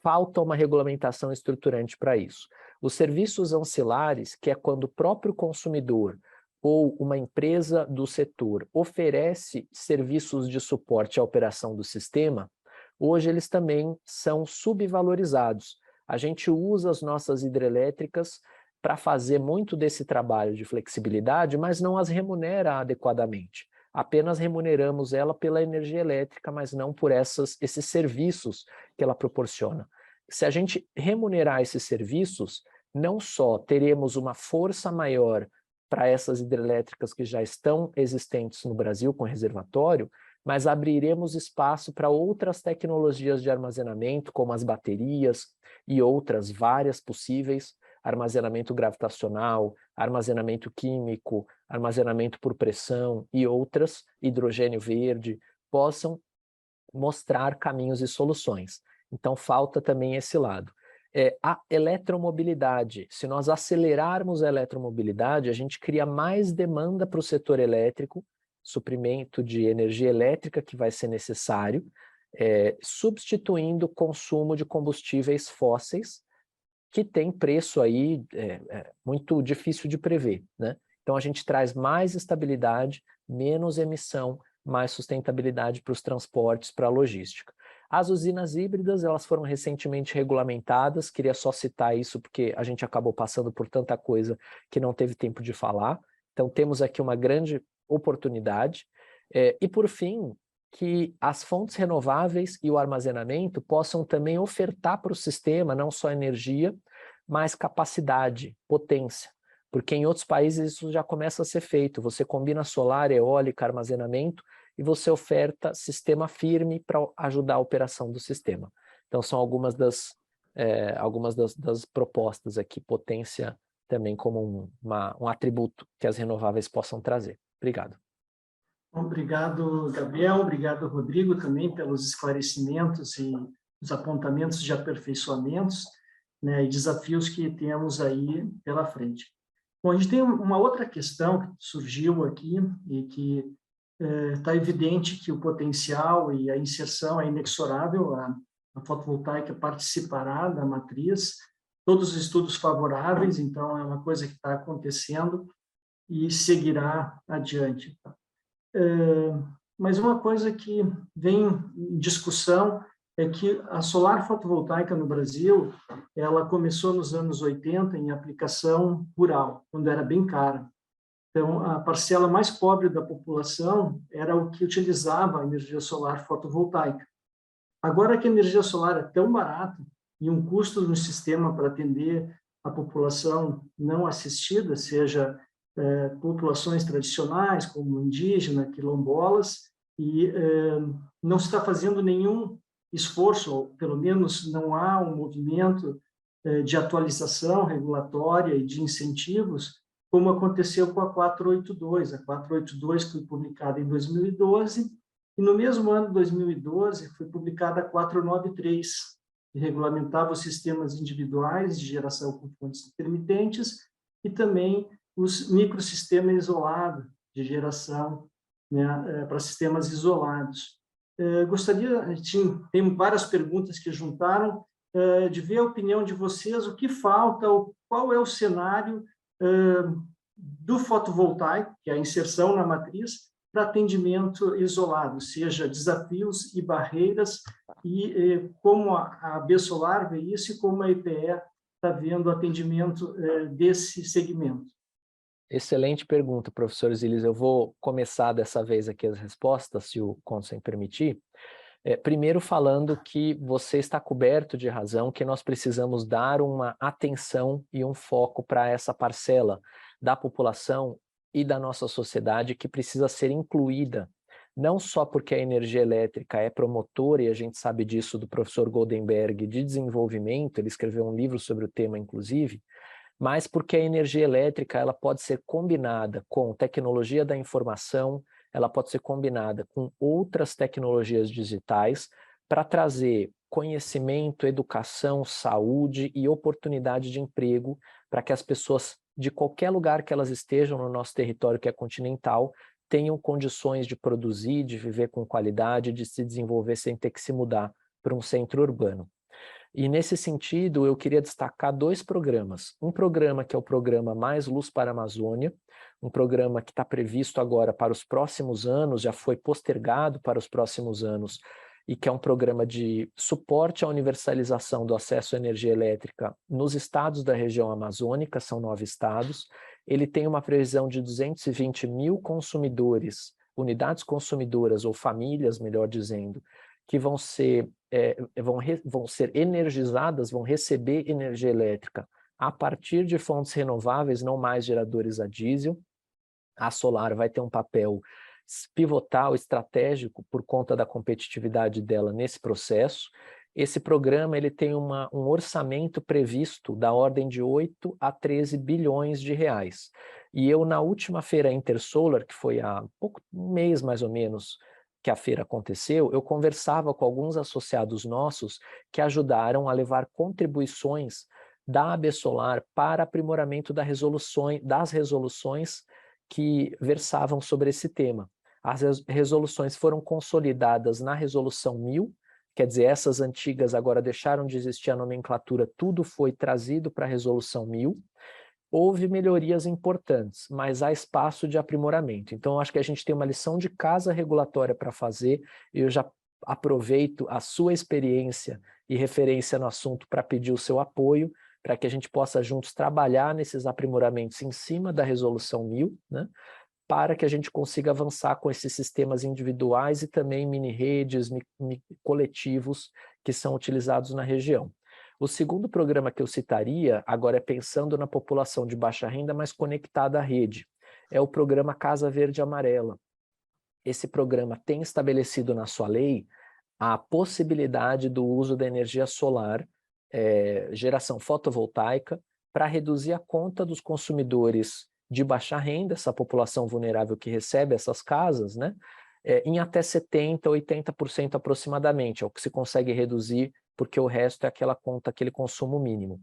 C: Falta uma regulamentação estruturante para isso. Os serviços ancilares, que é quando o próprio consumidor ou uma empresa do setor oferece serviços de suporte à operação do sistema, hoje eles também são subvalorizados. A gente usa as nossas hidrelétricas para fazer muito desse trabalho de flexibilidade, mas não as remunera adequadamente. Apenas remuneramos ela pela energia elétrica, mas não por esses serviços que ela proporciona. Se a gente remunerar esses serviços, não só teremos uma força maior para essas hidrelétricas que já estão existentes no Brasil com reservatório, mas abriremos espaço para outras tecnologias de armazenamento, como as baterias e outras várias possíveis, armazenamento gravitacional, armazenamento químico, armazenamento por pressão e outras, hidrogênio verde, possam mostrar caminhos e soluções. Então, falta também esse lado. A eletromobilidade, se nós acelerarmos a eletromobilidade, a gente cria mais demanda para o setor elétrico, suprimento de energia elétrica que vai ser necessário, substituindo o consumo de combustíveis fósseis, que tem preço aí muito difícil de prever, né? Então, a gente traz mais estabilidade, menos emissão, mais sustentabilidade para os transportes, para a logística. As usinas híbridas, elas foram recentemente regulamentadas, queria só citar isso porque a gente acabou passando por tanta coisa que não teve tempo de falar. Então, temos aqui uma grande oportunidade. E, por fim, que as fontes renováveis e o armazenamento possam também ofertar para o sistema não só energia, mas capacidade, potência. Porque em outros países isso já começa a ser feito. Você combina solar, eólica, armazenamento e você oferta sistema firme para ajudar a operação do sistema. Então são algumas das propostas aqui, potência também como um atributo que as renováveis possam trazer. Obrigado.
B: Obrigado, Gabriel. Obrigado, Rodrigo, também pelos esclarecimentos e os apontamentos de aperfeiçoamentos, né, e desafios que temos aí pela frente. Bom, a gente tem uma outra questão que surgiu aqui e que está evidente que o potencial e a inserção é inexorável, a fotovoltaica participará da matriz, todos os estudos favoráveis, então é uma coisa que está acontecendo e seguirá adiante. Mas uma coisa que vem em discussão é que a solar fotovoltaica no Brasil, ela começou nos anos 80 em aplicação rural, quando era bem cara. Então, a parcela mais pobre da população era o que utilizava a energia solar fotovoltaica. Agora que a energia solar é tão barata e um custo no sistema para atender a população não assistida, seja populações tradicionais, como indígena, quilombolas, e não se está fazendo nenhum esforço, ou pelo menos não há um movimento de atualização regulatória e de incentivos, como aconteceu com a 482. A 482 foi publicada em 2012, e no mesmo ano de 2012 foi publicada a 493, que regulamentava os sistemas individuais de geração com fontes intermitentes e também os microsistemas isolados de geração, né, para sistemas isolados. Gostaria, tem várias perguntas que juntaram, de ver a opinião de vocês, o que falta, qual é o cenário do fotovoltaico, que é a inserção na matriz, para atendimento isolado, seja desafios e barreiras, e como a AB Solar vê isso e como a EPE está vendo o atendimento desse segmento.
C: Excelente pergunta, professor Zilis. Eu vou começar dessa vez aqui as respostas, se o Consen permitir. Primeiro falando que você está coberto de razão, que nós precisamos dar uma atenção e um foco para essa parcela da população e da nossa sociedade que precisa ser incluída, não só porque a energia elétrica é promotora, e a gente sabe disso do professor Goldenberg, de desenvolvimento, ele escreveu um livro sobre o tema, inclusive, mas porque a energia elétrica ela pode ser combinada com tecnologia da informação, ela pode ser combinada com outras tecnologias digitais para trazer conhecimento, educação, saúde e oportunidade de emprego para que as pessoas de qualquer lugar que elas estejam no nosso território que é continental tenham condições de produzir, de viver com qualidade, de se desenvolver sem ter que se mudar para um centro urbano. E nesse sentido, eu queria destacar 2 programas. Um programa que é o programa Mais Luz para a Amazônia, um programa que está previsto agora para os próximos anos, já foi postergado para os próximos anos, e que é um programa de suporte à universalização do acesso à energia elétrica nos estados da região amazônica, são 9 estados. Ele tem uma previsão de 220 mil consumidores, unidades consumidoras, ou famílias, melhor dizendo, que vão ser energizadas, vão receber energia elétrica a partir de fontes renováveis, não mais geradores a diesel. A solar vai ter um papel pivotal, estratégico, por conta da competitividade dela nesse processo. Esse programa ele tem um orçamento previsto da ordem de 8 a 13 bilhões de reais. E eu, na última feira Intersolar, que foi há um mês mais ou menos que a feira aconteceu, eu conversava com alguns associados nossos que ajudaram a levar contribuições da AB Solar para aprimoramento das resoluções que versavam sobre esse tema. As resoluções foram consolidadas na Resolução 1000, quer dizer, essas antigas agora deixaram de existir a nomenclatura, tudo foi trazido para a Resolução 1000. Houve melhorias importantes, mas há espaço de aprimoramento. Então, acho que a gente tem uma lição de casa regulatória para fazer, e eu já aproveito a sua experiência e referência no assunto para pedir o seu apoio, para que a gente possa juntos trabalhar nesses aprimoramentos em cima da Resolução 1000, né? Para que a gente consiga avançar com esses sistemas individuais e também mini-redes, coletivos que são utilizados na região. O segundo programa que eu citaria, agora é pensando na população de baixa renda, mas conectada à rede, é o programa Casa Verde Amarela. Esse programa tem estabelecido na sua lei a possibilidade do uso da energia solar, geração fotovoltaica, para reduzir a conta dos consumidores de baixa renda, essa população vulnerável que recebe essas casas, né, em até 70%, 80% aproximadamente, é o que se consegue reduzir, porque o resto é aquela conta, aquele consumo mínimo.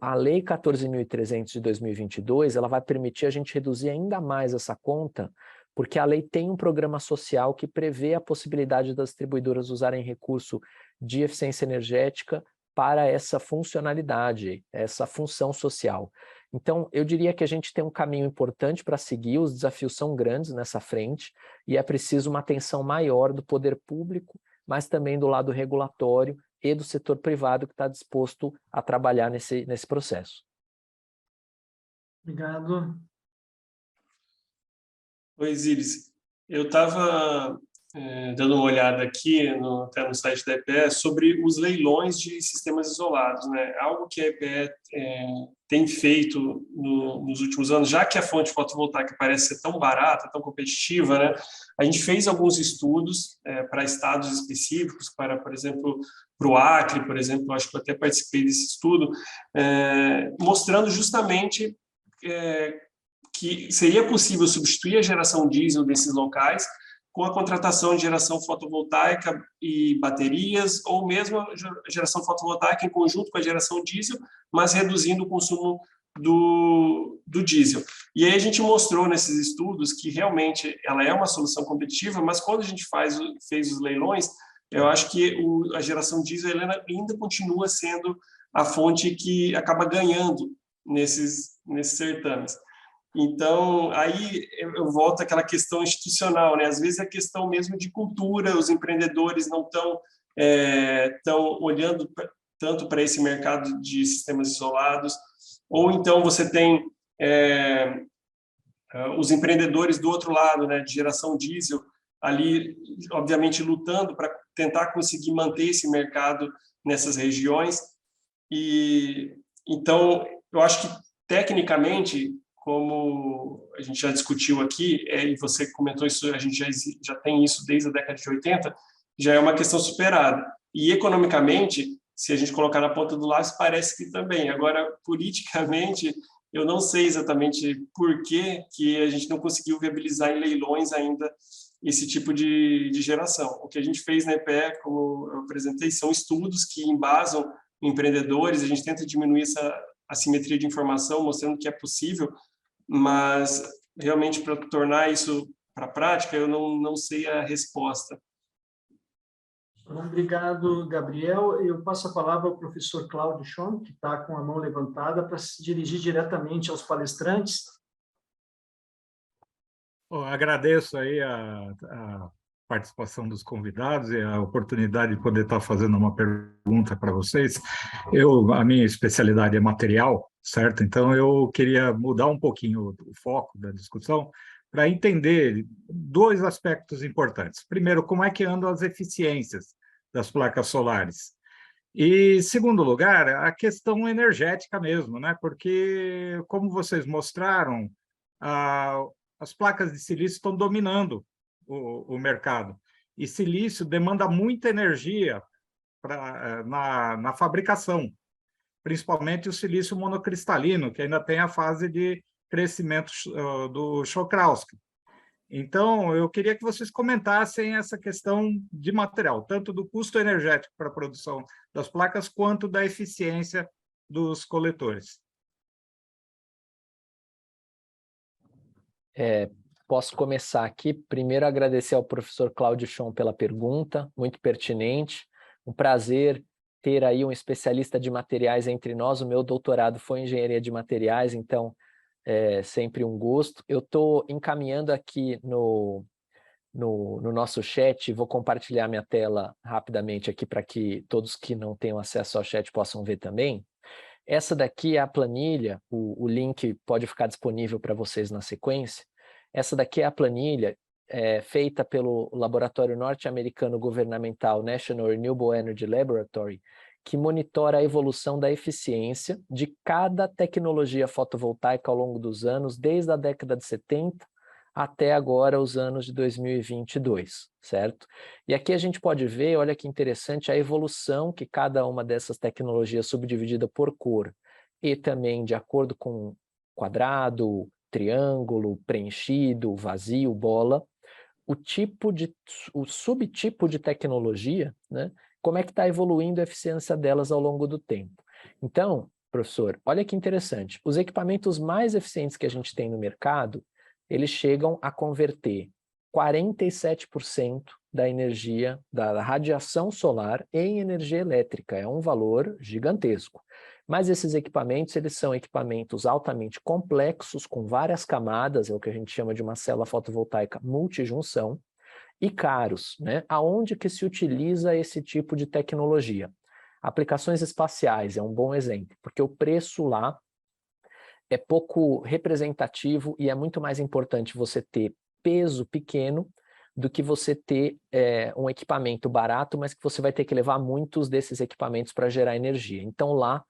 C: A Lei 14.300 de 2022, ela vai permitir a gente reduzir ainda mais essa conta, porque a lei tem um programa social que prevê a possibilidade das distribuidoras usarem recurso de eficiência energética para essa funcionalidade, essa função social. Então, eu diria que a gente tem um caminho importante para seguir, os desafios são grandes nessa frente, e é preciso uma atenção maior do poder público, mas também do lado regulatório e do setor privado que está disposto a trabalhar nesse processo.
B: Obrigado.
D: Oi, Zilis. Eu estava dando uma olhada aqui até no site da EPE sobre os leilões de sistemas isolados, né? Algo que a EPE tem feito nos últimos anos, já que a fonte fotovoltaica parece ser tão barata, tão competitiva, né? A gente fez alguns estudos para estados específicos, por exemplo, para o Acre, por exemplo, acho que eu até participei desse estudo, mostrando justamente que seria possível substituir a geração diesel desses locais com a contratação de geração fotovoltaica e baterias, ou mesmo a geração fotovoltaica em conjunto com a geração diesel, mas reduzindo o consumo do diesel. E aí a gente mostrou nesses estudos que realmente ela é uma solução competitiva, mas quando a gente fez os leilões, eu acho que a geração diesel ainda continua sendo a fonte que acaba ganhando nesses certames. Então, aí eu volto àquela questão institucional, né? Às vezes é questão mesmo de cultura, os empreendedores não estão olhando tanto para esse mercado de sistemas isolados, ou então você tem os empreendedores do outro lado, né, de geração diesel, ali, obviamente, lutando para tentar conseguir manter esse mercado nessas regiões. E então, eu acho que, tecnicamente, como a gente já discutiu aqui, e você comentou isso, a gente já tem isso desde a década de 80, já é uma questão superada. E, economicamente, se a gente colocar na ponta do lápis, parece que também. Agora, politicamente, eu não sei exatamente por que a gente não conseguiu viabilizar em leilões ainda esse tipo de geração. O que a gente fez na EPE, como eu apresentei, são estudos que embasam empreendedores, a gente tenta diminuir essa assimetria de informação, mostrando que é possível, mas realmente para tornar isso para a prática, eu não sei a resposta.
B: Obrigado, Gabriel. Eu passo a palavra ao professor Cláudio Schom, que está com a mão levantada para se dirigir diretamente aos palestrantes.
E: Agradeço aí a participação dos convidados e a oportunidade de poder estar fazendo uma pergunta para vocês. A minha especialidade é material, certo? Então, eu queria mudar um pouquinho o foco da discussão para entender dois aspectos importantes. Primeiro, como é que andam as eficiências das placas solares? E, segundo lugar, a questão energética mesmo, né? Porque, como vocês mostraram, as placas de silício estão dominando o mercado. E silício demanda muita energia na fabricação, principalmente o silício monocristalino, que ainda tem a fase de crescimento do Czochralski. Então, eu queria que vocês comentassem essa questão de material, tanto do custo energético para a produção das placas, quanto da eficiência dos coletores.
C: Posso começar aqui. Primeiro, agradecer ao professor Cláudio Chon pela pergunta, muito pertinente. Um prazer ter aí um especialista de materiais entre nós. O meu doutorado foi em engenharia de materiais, então é sempre um gosto. Eu estou encaminhando aqui no nosso chat, vou compartilhar minha tela rapidamente aqui para que todos que não tenham acesso ao chat possam ver também. Essa daqui é a planilha, o link pode ficar disponível para vocês na sequência. Essa daqui é a planilha feita pelo laboratório norte-americano governamental National Renewable Energy Laboratory, que monitora a evolução da eficiência de cada tecnologia fotovoltaica ao longo dos anos, desde a década de 70 até agora os anos de 2022, certo? E aqui a gente pode ver, olha que interessante, a evolução que cada uma dessas tecnologias subdividida por cor e também de acordo com quadrado, triângulo, preenchido, vazio, bola, o subtipo de tecnologia, né? Como é que está evoluindo a eficiência delas ao longo do tempo. Então, professor, olha que interessante, os equipamentos mais eficientes que a gente tem no mercado, eles chegam a converter 47% da energia, da radiação solar em energia elétrica, é um valor gigantesco. Mas esses equipamentos, eles são equipamentos altamente complexos, com várias camadas, é o que a gente chama de uma célula fotovoltaica multijunção, e caros, né? Aonde que se utiliza esse tipo de tecnologia? Aplicações espaciais é um bom exemplo, porque o preço lá é pouco representativo e é muito mais importante você ter peso pequeno do que você ter um equipamento barato, mas que você vai ter que levar muitos desses equipamentos para gerar energia. Então lá,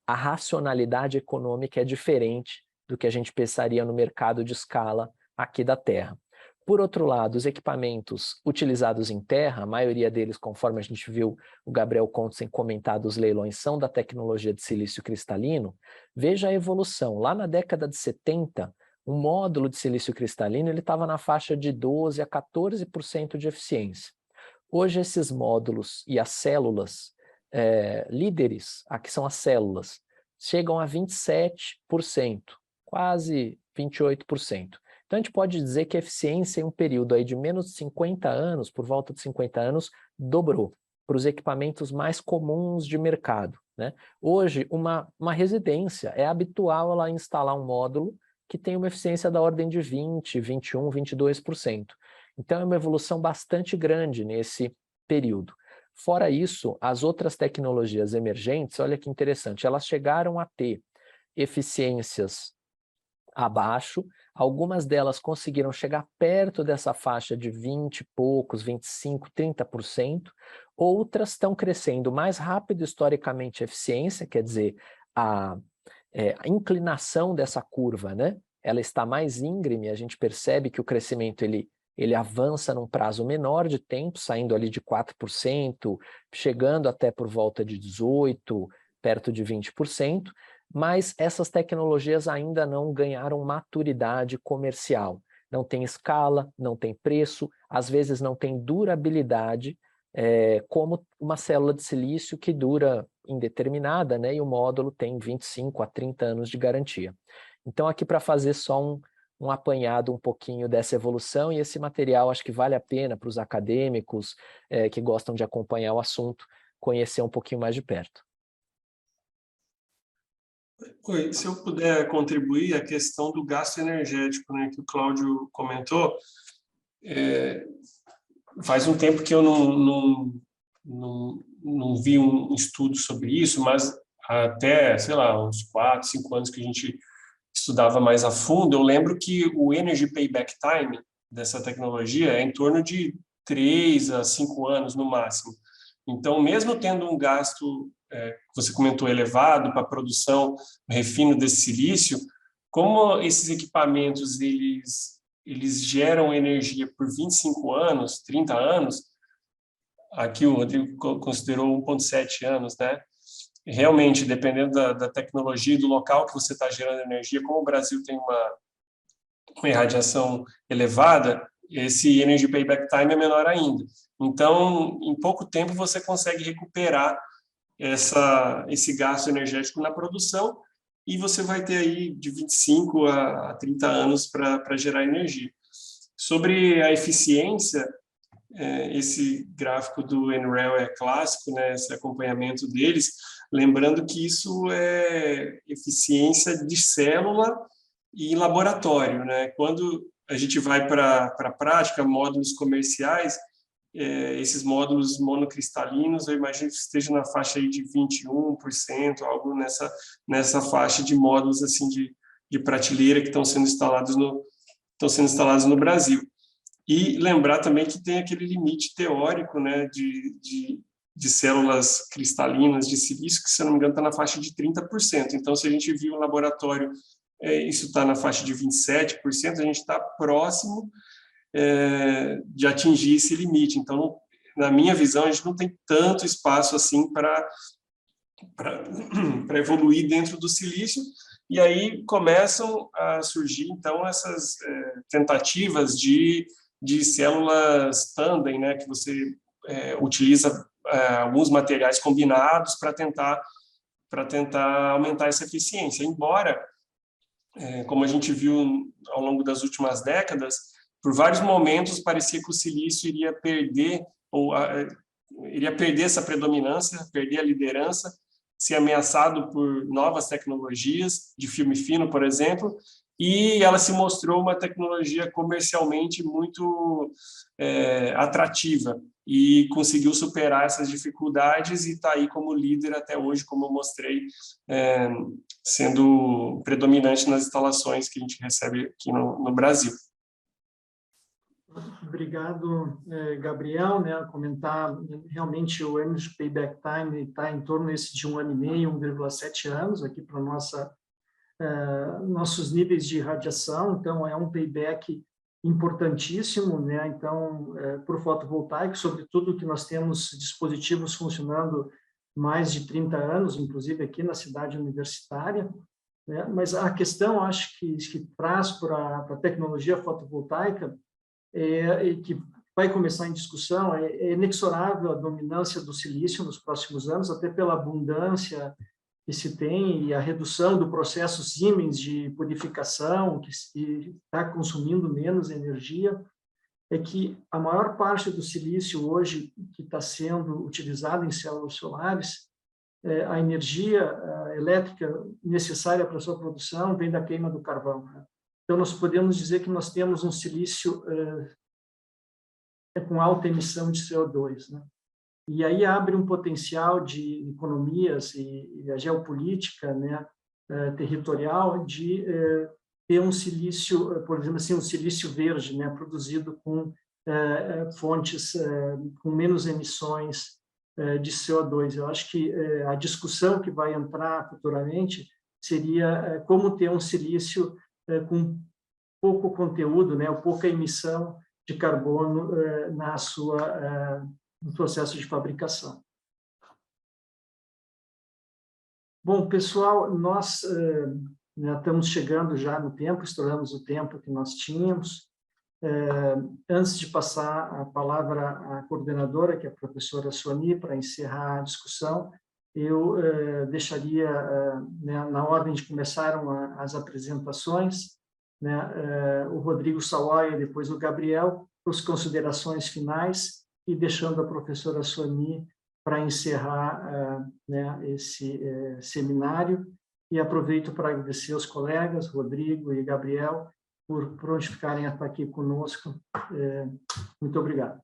C: a racionalidade econômica é diferente do que a gente pensaria no mercado de escala aqui da Terra. Por outro lado, os equipamentos utilizados em terra, a maioria deles, conforme a gente viu o Gabriel Kontsen comentar dos leilões, são da tecnologia de silício cristalino. Veja a evolução. Lá na década de 70, um módulo de silício cristalino estava na faixa de 12% a 14% de eficiência. Hoje, esses módulos e as células líderes, aqui são as células, chegam a 27%, quase 28%. Então, a gente pode dizer que a eficiência em um período aí de menos de 50 anos, por volta de 50 anos, dobrou para os equipamentos mais comuns de mercado, né? Hoje, uma residência, é habitual ela instalar um módulo que tem uma eficiência da ordem de 20%, 21%, 22%. Então, é uma evolução bastante grande nesse período. Fora isso, as outras tecnologias emergentes, olha que interessante, elas chegaram a ter eficiências abaixo, algumas delas conseguiram chegar perto dessa faixa de 20 e poucos, 25%, 30%, outras estão crescendo mais rápido historicamente a eficiência, quer dizer, a inclinação dessa curva, né? Ela está mais íngreme, a gente percebe que o crescimento ele avança num prazo menor de tempo, saindo ali de 4%, chegando até por volta de 18%, perto de 20%, mas essas tecnologias ainda não ganharam maturidade comercial. Não tem escala, não tem preço, às vezes não tem durabilidade, como uma célula de silício que dura indeterminada, né, e o módulo tem 25 a 30 anos de garantia. Então, aqui para fazer só um apanhado um pouquinho dessa evolução, e esse material acho que vale a pena para os acadêmicos que gostam de acompanhar o assunto, conhecer um pouquinho mais de perto.
D: Oi, se eu puder contribuir, a questão do gasto energético, né, que o Cláudio comentou, faz um tempo que eu não vi um estudo sobre isso, mas até, sei lá, uns 4, 5 anos que a gente estudava mais a fundo, eu lembro que o Energy Payback Time dessa tecnologia é em torno de 3 a 5 anos no máximo. Então, mesmo tendo um gasto, que você comentou, elevado para a produção, refino desse silício, como esses equipamentos eles geram energia por 25 anos, 30 anos, aqui o Rodrigo considerou 1,7 anos, né? Realmente, dependendo da tecnologia e do local que você está gerando energia, como o Brasil tem uma irradiação elevada, esse Energy Payback Time é menor ainda. Então, em pouco tempo, você consegue recuperar esse gasto energético na produção e você vai ter aí de 25 a 30 anos para gerar energia. Sobre a eficiência, esse gráfico do NREL é clássico, né, esse acompanhamento deles, lembrando que isso é eficiência de célula e em laboratório, né? Quando a gente vai para a prática, módulos comerciais, esses módulos monocristalinos, eu imagino que esteja na faixa aí de 21%, algo nessa faixa de módulos assim de prateleira que estão sendo instalados no Brasil. E lembrar também que tem aquele limite teórico, né, de células cristalinas de silício, que, se eu não me engano, está na faixa de 30%. Então, se a gente viu o laboratório, isso está na faixa de 27%, a gente está próximo de atingir esse limite. Então, na minha visão, a gente não tem tanto espaço assim para evoluir dentro do silício, e aí começam a surgir, então, essas tentativas de células tandem, né, que você utiliza alguns materiais combinados para tentar aumentar essa eficiência. Embora, como a gente viu ao longo das últimas décadas, por vários momentos parecia que o silício iria perder essa predominância, perder a liderança, ser ameaçado por novas tecnologias de filme fino, por exemplo, e ela se mostrou uma tecnologia comercialmente muito atrativa e conseguiu superar essas dificuldades e está aí como líder até hoje, como eu mostrei, sendo predominante nas instalações que a gente recebe aqui no Brasil.
B: Obrigado, Gabriel, né, comentar realmente o Energy Payback Time está em torno de 1 ano e meio, 1,7 anos aqui para nossos níveis de radiação, então é um payback importantíssimo, né? Então, para o fotovoltaico, sobretudo que nós temos dispositivos funcionando mais de 30 anos, inclusive aqui na cidade universitária, né? Mas a questão, acho que traz para a tecnologia fotovoltaica e que vai começar em discussão, é inexorável a dominância do silício nos próximos anos, até pela abundância que se tem e a redução do processo Siemens de purificação, que está consumindo menos energia, é que a maior parte do silício hoje que está sendo utilizado em células solares, a energia elétrica necessária para a sua produção vem da queima do carvão, né? Então, nós podemos dizer que nós temos um silício com alta emissão de CO2, né? E aí abre um potencial de economias e a geopolítica, né, territorial de ter um silício, por exemplo assim, um silício verde, né, produzido com fontes com menos emissões de CO2. Eu acho que a discussão que vai entrar futuramente seria como ter um silício com pouco conteúdo, né, ou pouca emissão de carbono no processo de fabricação. Bom, pessoal, nós estamos chegando já no tempo, estouramos o tempo que nós tínhamos. Antes de passar a palavra à coordenadora, que é a professora Suani, para encerrar a discussão, eu deixaria, na ordem de começaram as apresentações, né, o Rodrigo Sawaia, depois o Gabriel, para as considerações finais, e deixando a professora Suani para encerrar esse seminário. E aproveito para agradecer aos colegas, Rodrigo e Gabriel, por prontificarem a estar aqui conosco. Muito obrigado.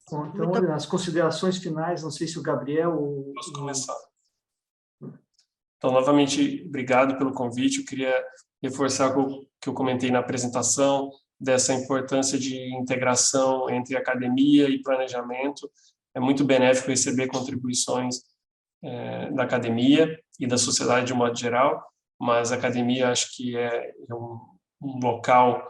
B: Bom, então, as considerações finais, não sei se o Gabriel...
D: Posso começar? Então, novamente, obrigado pelo convite. Eu queria reforçar o que eu comentei na apresentação, dessa importância de integração entre academia e planejamento. É muito benéfico receber contribuições da academia e da sociedade de um modo geral, mas a academia acho que é um local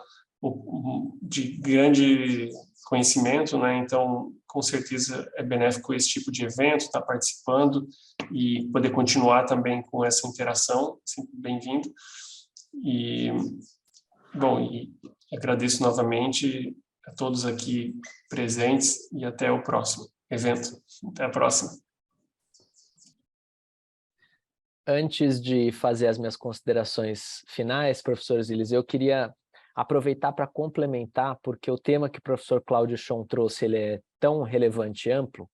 D: de grande conhecimento, né? Então, com certeza é benéfico esse tipo de evento, estar participando e poder continuar também com essa interação, sempre bem-vindo. E, bom, e agradeço novamente a todos aqui presentes e até o próximo evento. Até a próxima.
C: Antes de fazer as minhas considerações finais, professor Zilis, eu queria aproveitar para complementar, porque o tema que o professor Cláudio Chon trouxe, ele é tão relevante e amplo.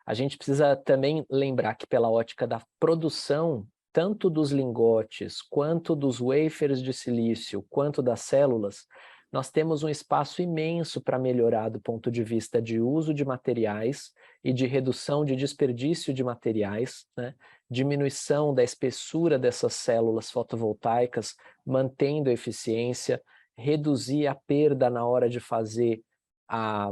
C: A gente precisa também lembrar que pela ótica da produção, tanto dos lingotes, quanto dos wafers de silício, quanto das células, nós temos um espaço imenso para melhorar do ponto de vista de uso de materiais e de redução de desperdício de materiais, né? Diminuição da espessura dessas células fotovoltaicas, mantendo a eficiência, reduzir a perda na hora de fazer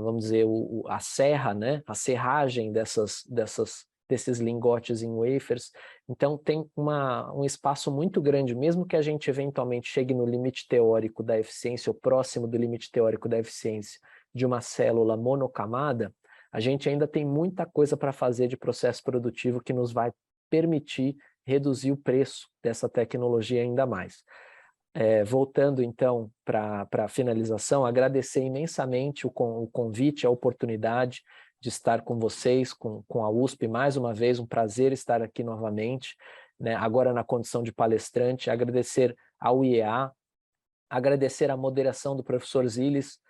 C: vamos dizer, a serra, né? A serragem desses lingotes em wafers. Então tem um espaço muito grande, mesmo que a gente eventualmente chegue no limite teórico da eficiência, ou próximo do limite teórico da eficiência de uma célula monocamada, a gente ainda tem muita coisa para fazer de processo produtivo que nos vai permitir reduzir o preço dessa tecnologia ainda mais. Voltando então para a finalização, agradecer imensamente o convite, a oportunidade de estar com vocês, com a USP, mais uma vez, um prazer estar aqui novamente, né, agora na condição de palestrante, agradecer ao IEA, agradecer a moderação do professor Zilis,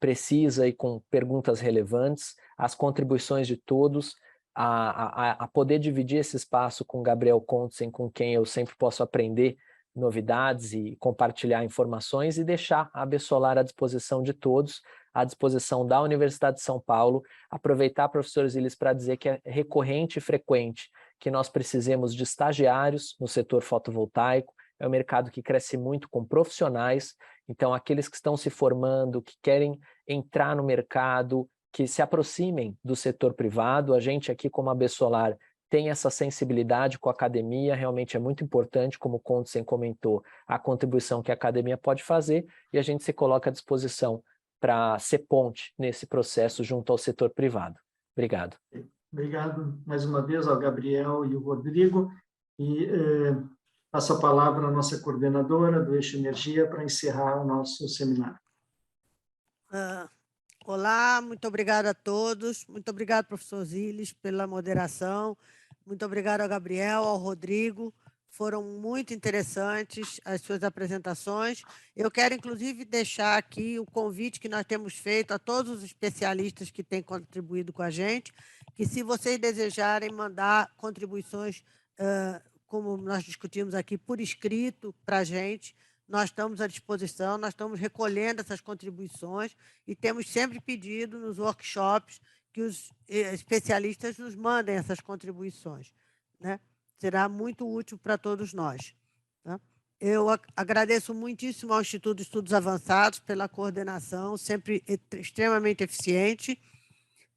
C: precisa e com perguntas relevantes, as contribuições de todos, a poder dividir esse espaço com Gabriel Kontsen, com quem eu sempre posso aprender novidades e compartilhar informações, e deixar a Absolar à disposição de todos, à disposição da Universidade de São Paulo. Aproveitar, professor Zilis, para dizer que é recorrente e frequente que nós precisemos de estagiários no setor fotovoltaico. É um mercado que cresce muito com profissionais, então aqueles que estão se formando, que querem entrar no mercado, que se aproximem do setor privado. A gente aqui, como Absolar, tem essa sensibilidade com a academia, realmente é muito importante, como o Kontsen comentou, a contribuição que a academia pode fazer, e a gente se coloca à disposição para ser ponte nesse processo junto ao setor privado. Obrigado.
B: Obrigado mais uma vez ao Gabriel e ao Rodrigo, e passo a palavra à nossa coordenadora do Eixo Energia para encerrar o nosso seminário.
A: Olá, muito obrigada a todos, muito obrigado, professor Zilis, pela moderação, muito obrigado ao Gabriel, ao Rodrigo, foram muito interessantes as suas apresentações. Eu quero, inclusive, deixar aqui o convite que nós temos feito a todos os especialistas que têm contribuído com a gente, que se vocês desejarem mandar contribuições, como nós discutimos aqui, por escrito para a gente, nós estamos à disposição, nós estamos recolhendo essas contribuições e temos sempre pedido nos workshops que os especialistas nos mandem essas contribuições, né? Será muito útil para todos nós, tá? Eu agradeço muitíssimo ao Instituto de Estudos Avançados pela coordenação, sempre extremamente eficiente,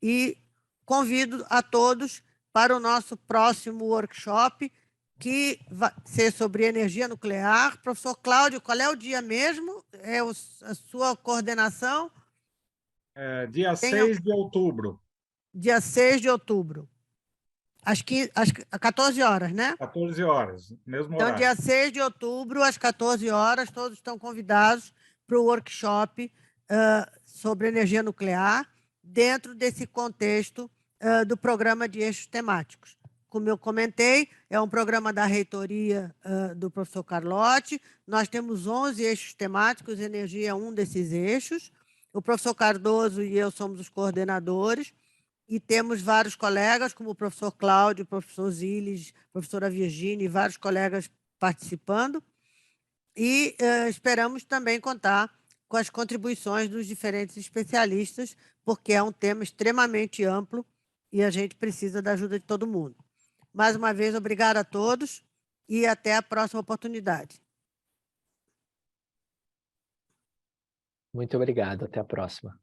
A: e convido a todos para o nosso próximo workshop, que vai ser sobre energia nuclear. Professor Cláudio, qual é o dia mesmo? É a sua coordenação?
E: Dia 6 de outubro.
A: Dia 6 de outubro. Às 14 horas, né?
E: 14 horas, mesmo
A: então,
E: horário.
A: Dia 6 de outubro, às 14 horas, todos estão convidados para o workshop sobre energia nuclear, dentro desse contexto do programa de eixos temáticos. Como eu comentei, é um programa da reitoria do professor Carlotti. Nós temos 11 eixos temáticos, energia é um desses eixos. O professor Cardoso e eu somos os coordenadores, e temos vários colegas, como o professor Cláudio, o professor Zilis, a professora Virginia, e vários colegas participando. E esperamos também contar com as contribuições dos diferentes especialistas, porque é um tema extremamente amplo e a gente precisa da ajuda de todo mundo. Mais uma vez, obrigado a todos e até a próxima oportunidade.
C: Muito obrigado, até a próxima.